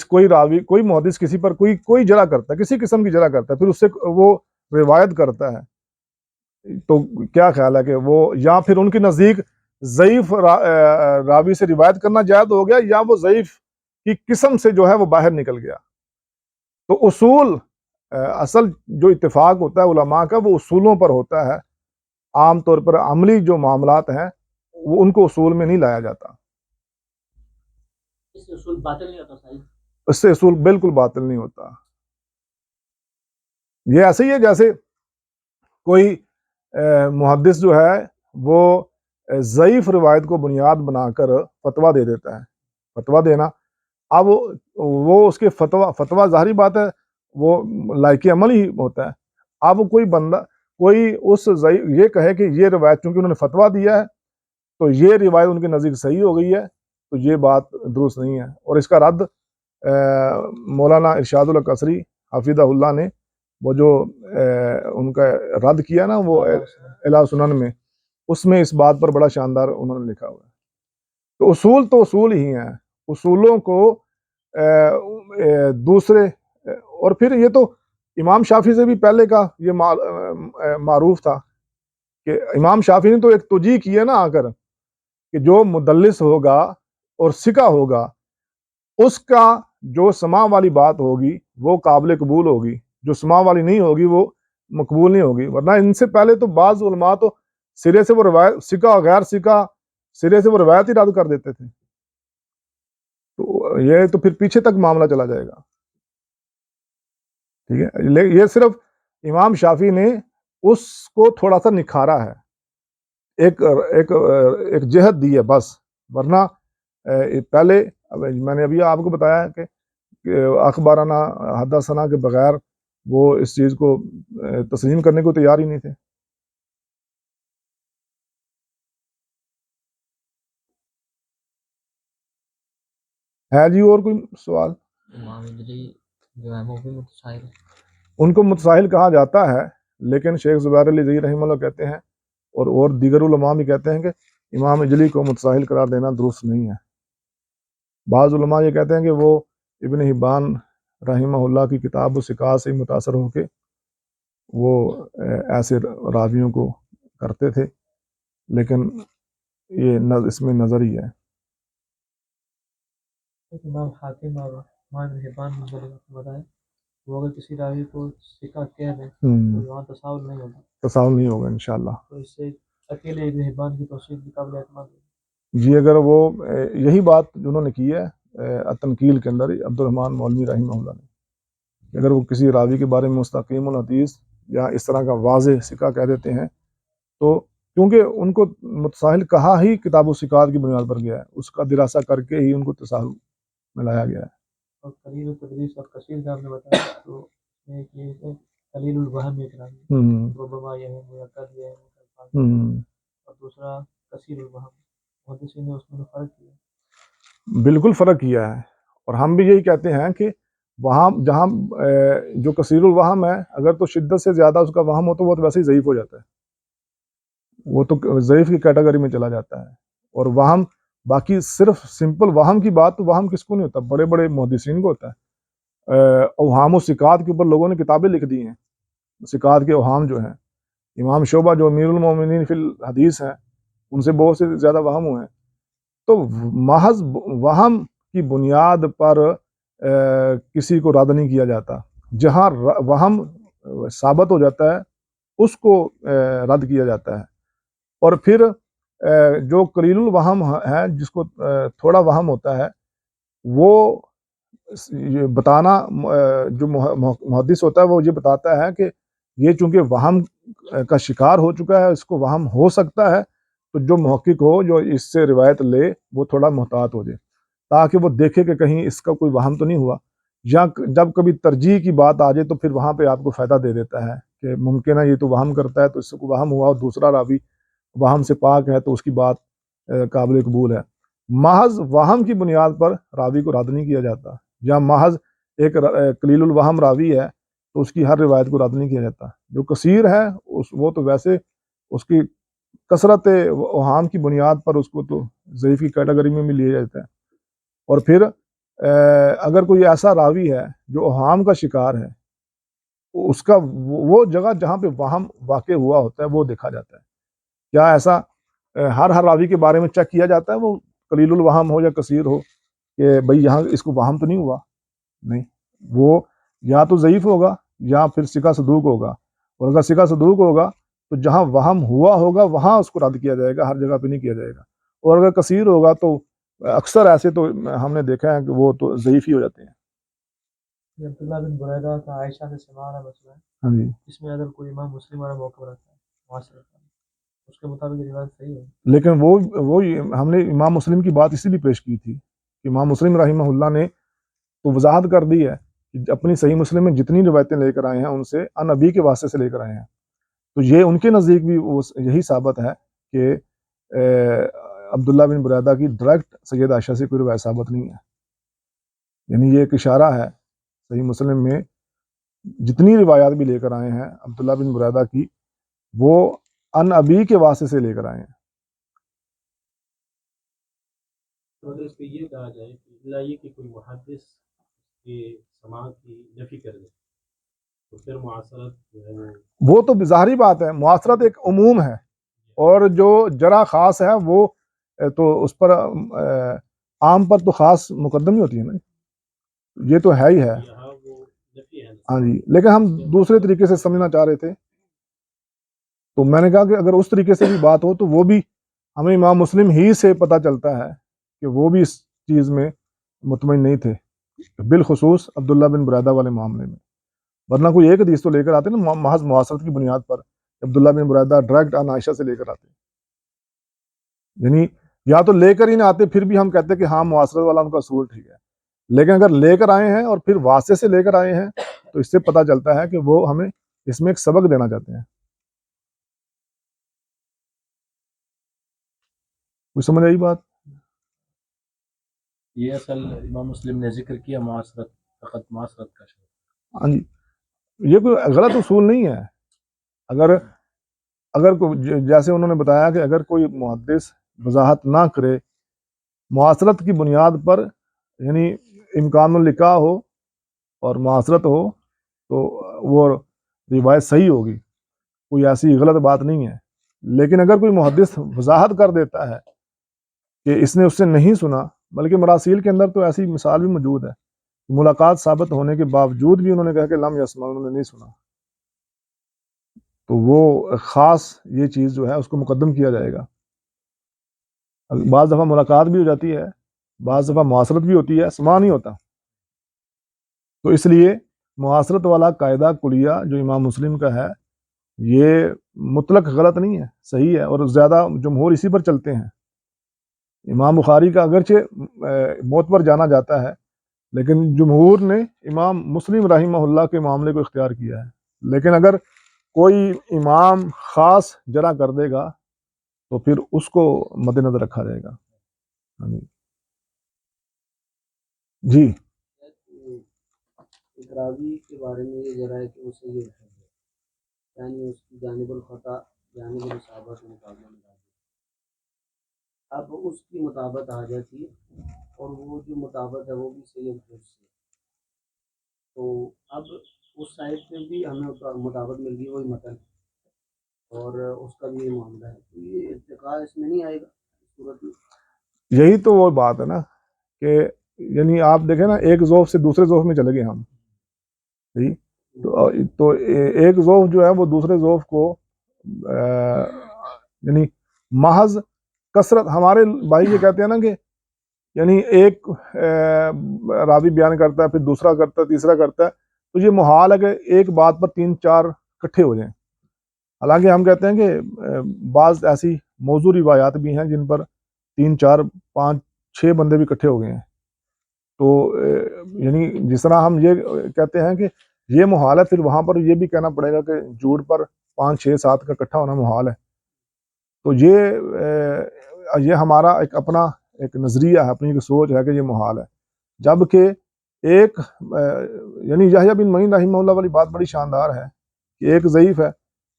کوئی راوی، کوئی محدث کسی پر کوئی جرح کرتا ہے، کسی قسم کی جرح کرتا ہے، پھر اس سے وہ روایت کرتا ہے، تو کیا خیال ہے کہ وہ یا پھر ان کے نزدیک ضعیف راوی سے روایت کرنا جائز ہو گیا، یا وہ ضعیف کی قسم سے جو ہے وہ باہر نکل گیا؟ تو اصول اصل جو اتفاق ہوتا ہے علماء کا وہ اصولوں پر ہوتا ہے. عام طور پر عملی جو معاملات ہیں وہ ان کو اصول میں نہیں لایا جاتا. اس سے اصول باطل نہیں ہوتا صحیح؟ اس سے اصول بالکل باطل نہیں ہوتا. یہ ایسے ہی ہے جیسے کوئی محدث جو ہے وہ ضعیف روایت کو بنیاد بنا کر فتویٰ دے دیتا ہے. فتویٰ دینا، اب وہ اس کے فتویٰ ظاہری بات ہے وہ لائق عمل ہی ہوتا ہے. اب کوئی بندہ کوئی یہ کہے کہ یہ روایت چونکہ انہوں نے فتویٰ دیا ہے تو یہ روایت ان کے نزدیک صحیح ہو گئی ہے، تو یہ بات درست نہیں ہے. اور اس کا رد مولانا ارشاد القصری حفظہ اللہ نے وہ جو ان کا رد کیا نا وہ اعلیٰ سنن میں، اس میں اس بات پر بڑا شاندار انہوں نے لکھا ہوا ہے. تو اصول ہی ہیں، اصولوں کو دوسرے، اور پھر یہ تو امام شافعی سے بھی پہلے کا یہ معروف تھا کہ امام شافعی نے تو ایک توجیہ کی ہے نا آ کر کہ جو مدلس ہوگا اور ثقہ ہوگا اس کا جو سماع والی بات ہوگی وہ قابل قبول ہوگی، جو سماع والی نہیں ہوگی وہ مقبول نہیں ہوگی. ورنہ ان سے پہلے تو بعض علماء تو سرے سے وہ روایت، ثقہ اور غیر ثقہ، سرے سے وہ روایت ہی رد کر دیتے تھے. تو یہ تو پھر پیچھے تک معاملہ چلا جائے گا. ٹھیک ہے، یہ صرف امام شافعی نے اس کو تھوڑا سا نکھارا ہے، ایک جہت دی ہے بس. ورنہ پہلے میں نے ابھی آپ کو بتایا کہ اخبارانہ حدثنا کے بغیر وہ اس چیز کو تسلیم کرنے کو تیار ہی نہیں تھے. ہے جی اور کوئی سوال؟ جو ہے وہ بھی متسائل ہے. ان کو متساہل کہا جاتا ہے، لیکن شیخ زبیر علی زئی رحمہ اللہ کہتے ہیں اور دیگر علماء بھی کہتے ہیں کہ امام اجلی کو متساہل قرار دینا درست نہیں ہے. بعض علماء یہ کہتے ہیں کہ وہ ابن حبان رحمہ اللہ کی کتاب الثقات سے متاثر ہو کے وہ ایسے راویوں کو کرتے تھے، لیکن یہ اس میں نظر ہی ہے. امام حاکم اور امام ابن حبان بتائیں وہ اگر کسی راوی کو ثقہ کہہ دیں تو وہاں تصاہل نہیں ہوگا. تصاہل نہیں ہوگا انشاءاللہ. تو اس سے اکیلے ابن حبان کی توثیق بھی قابل اعتماد ہوگی. جی اگر وہ یہی بات جنہوں نے کی ہے التنقیل کے اندر عبد الرحمن مولوی رحمہ اللہ نے، کہ اگر وہ کسی راوی کے بارے میں مستقیم الحدیث یا اس طرح کا واضح ثقہ کہہ دیتے ہیں تو کیونکہ ان کو متساہل کہا ہی کتاب الثقات کی بنیاد پر گیا ہے، اس کا دراسہ کر کے ہی ان کو تصاہل میں لایا گیا ہے. اور قلیل التدریس اور کثیر کا آپ نے بتایا تو ایک یہ ہے قلیل الوہم ایک راوی ربما یہ ہے یا قد یہ ہے، اور دوسرا کثیر الوہم. محدثین نے اس میں فرق کیا. بالکل فرق کیا ہے، اور ہم بھی یہی کہتے ہیں کہ وہاں جہاں جو کثیر الوہم ہے اگر تو شدت سے زیادہ اس کا وہم ہو تو وہ تو ویسے ہی ضعیف ہو جاتا ہے، وہ تو ضعیف کی کیٹیگری میں چلا جاتا ہے. اور وہم باقی صرف سمپل وہم کی بات تو وہم کس کو نہیں ہوتا، بڑے بڑے محدثین کو ہوتا ہے. اوہام و ثقات کے اوپر لوگوں نے کتابیں لکھ دی ہیں، ثقات کے اوہام جو ہیں. امام شعبہ جو امیر المومنین فی الحدیث ہیں ان سے بہت سے زیادہ وہم ہوئے ہیں. تو محض وہم کی بنیاد پر کسی کو رد نہیں کیا جاتا، جہاں وہم ثابت ہو جاتا ہے اس کو رد کیا جاتا ہے. اور پھر جو قلیل الوہم ہے جس کو تھوڑا وہم ہوتا ہے وہ یہ بتانا، جو محدث ہوتا ہے وہ یہ بتاتا ہے کہ یہ چونکہ وہم کا شکار ہو چکا ہے، اس کو وہم ہو سکتا ہے، تو جو محقق ہو جو اس سے روایت لے وہ تھوڑا محتاط ہو جائے تاکہ وہ دیکھے کہ کہیں اس کا کوئی وہم تو نہیں ہوا. یا جب کبھی ترجیح کی بات آ جائے تو پھر وہاں پہ آپ کو فائدہ دے دیتا ہے کہ ممکن ہے یہ تو وہم کرتا ہے تو اس کو وہم ہوا، اور دوسرا راوی وہم سے پاک ہے تو اس کی بات قابل قبول ہے۔ محض وہم کی بنیاد پر راوی کو رد نہیں کیا جاتا، یا محض ایک قلیل الوہم راوی ہے تو اس کی ہر روایت کو رد نہیں کیا جاتا۔ جو کثیر ہے وہ تو ویسے اس کی کثرت اوہام کی بنیاد پر اس کو تو ضعیف کی کیٹیگری میں بھی لیا جاتا ہے۔ اور پھر اگر کوئی ایسا راوی ہے جو اوہام کا شکار ہے، اس کا وہ جگہ جہاں پہ وہم واقع ہوا ہوتا ہے وہ دیکھا جاتا ہے۔ کیا ایسا ہر راوی کے بارے میں چیک کیا جاتا ہے وہ قلیل الوہم ہو یا کثیر ہو کہ بھئی یہاں اس کو وہم تو نہیں ہوا؟ نہیں، وہ یا تو ضعیف ہوگا یا پھر ثقہ صدوق ہوگا، اور اگر ثقہ صدوق ہوگا تو جہاں وہم ہوا ہوگا وہاں اس کو رد کیا جائے گا، ہر جگہ پہ نہیں کیا جائے گا۔ اور اگر کثیر ہوگا تو اکثر ایسے تو ہم نے دیکھا ہے کہ وہ تو ضعیف ہی ہو جاتے ہیں۔ یہ عبداللہ بن بريدہ کا عائشہ سے سماع والا مسئلہ ہے، ہاں جی، اس میں اگر کوئی امام مسلم والا موقع رکھتا ہے معاصرت کا، اس کے مطابق یہ روایت صحیح ہے۔ لیکن وہ ہم نے امام مسلم کی بات اسی لیے پیش کی تھی کہ امام مسلم رحمہ اللہ نے تو وضاحت کر دی ہے کہ اپنی صحیح مسلم میں جتنی روایتیں لے کر آئے ہیں ان سے ان ابی کے واسطے سے لے کر آئے ہیں، تو یہ ان کے نزدیک بھی یہی ثابت ہے کہ عبداللہ بن بريدہ کی ڈائریکٹ سید عائشہ سے کوئی روایت ثابت نہیں ہے۔ یعنی یہ ایک اشارہ ہے صحیح مسلم میں جتنی روایات بھی لے کر آئے ہیں عبداللہ بن بريدہ کی، وہ ان ابی کے واسطے سے لے کر آئے ہیں۔ تو اگر اس پہ یہ کہا جائے کہ اللہ یہ کہ کوئی محدث کے سماع کی نفی کر دے تو پھر معاصرت جو ہے وہ تو ظاہری بات ہے، معاصرت ایک عموم ہے، اور جو جرح خاص ہے وہ تو اس پر عام پر تو خاص مقدم ہی ہوتی ہے نا، یہ تو ہے ہی ہے۔ یہاں وہ نفی ہے۔ ہاں جی، لیکن ہم دوسرے طریقے سے سمجھنا چاہ رہے تھے، تو میں نے کہا کہ اگر اس طریقے سے بھی بات ہو تو وہ بھی ہمیں امام مسلم ہی سے پتہ چلتا ہے کہ وہ بھی اس چیز میں مطمئن نہیں تھے، بالخصوص عبداللہ بن بريدہ والے معاملے میں، ورنہ کوئی ایک حدیث تو لے کر آتے نا محض معاصرت کی بنیاد پر، عبداللہ بن بريدہ ڈائریکٹ ان عائشہ سے لے کر آتے، یعنی یا تو لے کر ہی نہ آتے پھر بھی ہم کہتے کہ ہاں معاصرت والا ان کا اصول ٹھیک ہے، لیکن اگر لے کر آئے ہیں اور پھر واسطے سے لے کر آئے ہیں تو اس سے پتہ چلتا ہے کہ وہ ہمیں اس میں ایک سبق دینا چاہتے ہیں۔ کوئی سمجھ آئی بات؟ یہ اصل امام مسلم نے ذکر کیا معاصرت، فقط معاصرت کا شعور۔ ہاں جی، یہ کوئی غلط اصول نہیں ہے۔ اگر جیسے انہوں نے بتایا کہ اگر کوئی محدث وضاحت نہ کرے معاصرت کی بنیاد پر، یعنی امکان اللقاء ہو اور معاصرت ہو تو وہ روایت صحیح ہوگی، کوئی ایسی غلط بات نہیں ہے۔ لیکن اگر کوئی محدث وضاحت کر دیتا ہے کہ اس نے اس سے نہیں سنا، بلکہ مراسیل کے اندر تو ایسی مثال بھی موجود ہے، ملاقات ثابت ہونے کے باوجود بھی انہوں نے کہا کہ لم یسمع، انہوں نے نہیں سنا، تو وہ خاص یہ چیز جو ہے اس کو مقدم کیا جائے گا۔ بعض دفعہ ملاقات بھی ہو جاتی ہے، بعض دفعہ معاصرت بھی ہوتی ہے، سماع نہیں ہوتا، تو اس لیے معاصرت والا قاعدہ کلیہ جو امام مسلم کا ہے یہ مطلق غلط نہیں ہے، صحیح ہے، اور زیادہ جمہور اسی پر چلتے ہیں۔ امام بخاری کا اگرچہ موت پر جانا جاتا ہے، لیکن جمہور نے امام مسلم رحمہ اللہ کے معاملے کو اختیار کیا ہے۔ لیکن اگر کوئی امام خاص جرح کر دے گا تو پھر اس کو مد نظر رکھا جائے گا۔ جی، ایک راوی کے بارے میں یہ ذرا ہے کہ اسے یہ ہے یعنی اس کی جانب الخطا جانب الاصابہ کے مقابلے میں اب اس کی مطابقت آ جاتی ہے، اور وہ جو مطابقت ہے وہ بھی صحیح ہے، تو اب اس سائڈ پہ بھی ہمیں مطابقت مل گئی وہی متن، اور اس کا بھی یہ معاملہ ہے، تو یہ ارتقاء اس میں نہیں آئے گا صورت میں۔ یہی تو وہ بات ہے نا کہ یعنی آپ دیکھیں نا ایک ذوف سے دوسرے ذوف میں چلے گئے ہم، تو ایک ذوف جو ہے وہ دوسرے ذوف کو یعنی محض کثرت، ہمارے بھائی یہ کہتے ہیں نا کہ یعنی ایک راوی بیان کرتا ہے پھر دوسرا کرتا ہے تیسرا کرتا ہے، تو یہ محال ہے کہ ایک بات پر 3-4 اکٹھے ہو جائیں۔ حالانکہ ہم کہتے ہیں کہ بعض ایسی موضوع روایات بھی ہیں جن پر 3-4-5-6 بندے بھی اکٹھے ہو گئے ہیں، تو یعنی جس طرح ہم یہ کہتے ہیں کہ یہ محال ہے، پھر وہاں پر یہ بھی کہنا پڑے گا کہ جھوٹ پر 5 6 7 کا اکٹھا ہونا محال ہے. تو یہ ہمارا ایک اپنا ایک نظریہ ہے، اپنی ایک سوچ ہے کہ یہ محال ہے. جبکہ ایک یعنی یحییٰ بن معین رحمہ اللہ والی بات بڑی شاندار ہے کہ ایک ضعیف ہے،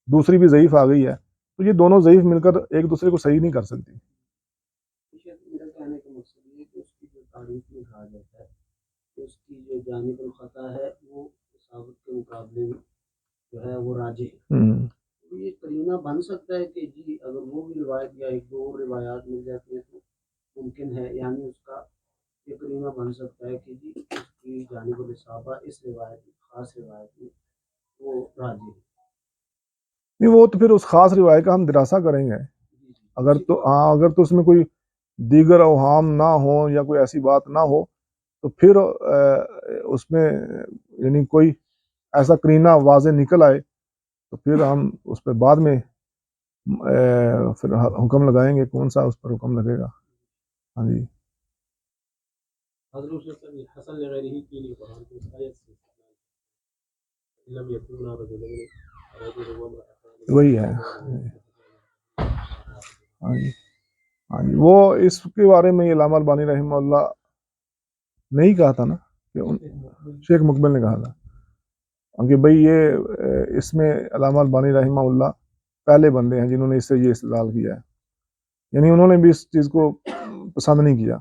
دوسری بھی ضعیف آ گئی ہے، تو یہ دونوں ضعیف مل کر ایک دوسرے کو صحیح نہیں کر سکتی. میرا کہنے کا مقصد یہ ہے کہ اس کی جو تاریخ میں کہا جاتا ہے کہ اس کی جو جانب الخطا ہے وہ ثابت کے مقابلے میں جو ہے وہ راجح ہے. تو یہ قرینہ بن سکتا ہے کہ جی اگر وہ بھی روایت یا ایک دو اور روایات مل جاتی ہیں تو ممکن ہے، یعنی اس کا یہ قرینہ بن سکتا ہے کہ جی اس کی جانب الاصابہ اس روایت میں، خاص روایت میں وہ راجح ہے. نہیں، وہ تو پھر اس خاص روایت کا ہم دراسہ کریں گے. اگر تو اس میں کوئی دیگر اوہام نہ ہو یا کوئی ایسی بات نہ ہو تو پھر اس میں یعنی کوئی ایسا قرینہ واضح نکل آئے تو پھر ہم اس پہ بعد میں پھر حکم لگائیں گے، کون سا اس پر حکم لگے گا. ہاں جی. حسن لغیرہ کے لیے قرآن کی اس آیت سے لم یکونا رجلین رجل وامرأتان وہی ہے. ہاں جی. ہاں جی، وہ اس کے بارے میں علامہ البانی رحمہ اللہ نہیں کہا تھا نا کہ شیخ مقبل نے کہا تھا کہ بھئی یہ اس میں علامہ البانی رحمہ اللہ پہلے بندے ہیں جنہوں نے اس سے یہ استدلال کیا ہے، یعنی انہوں نے بھی اس چیز کو پسند نہیں کیا.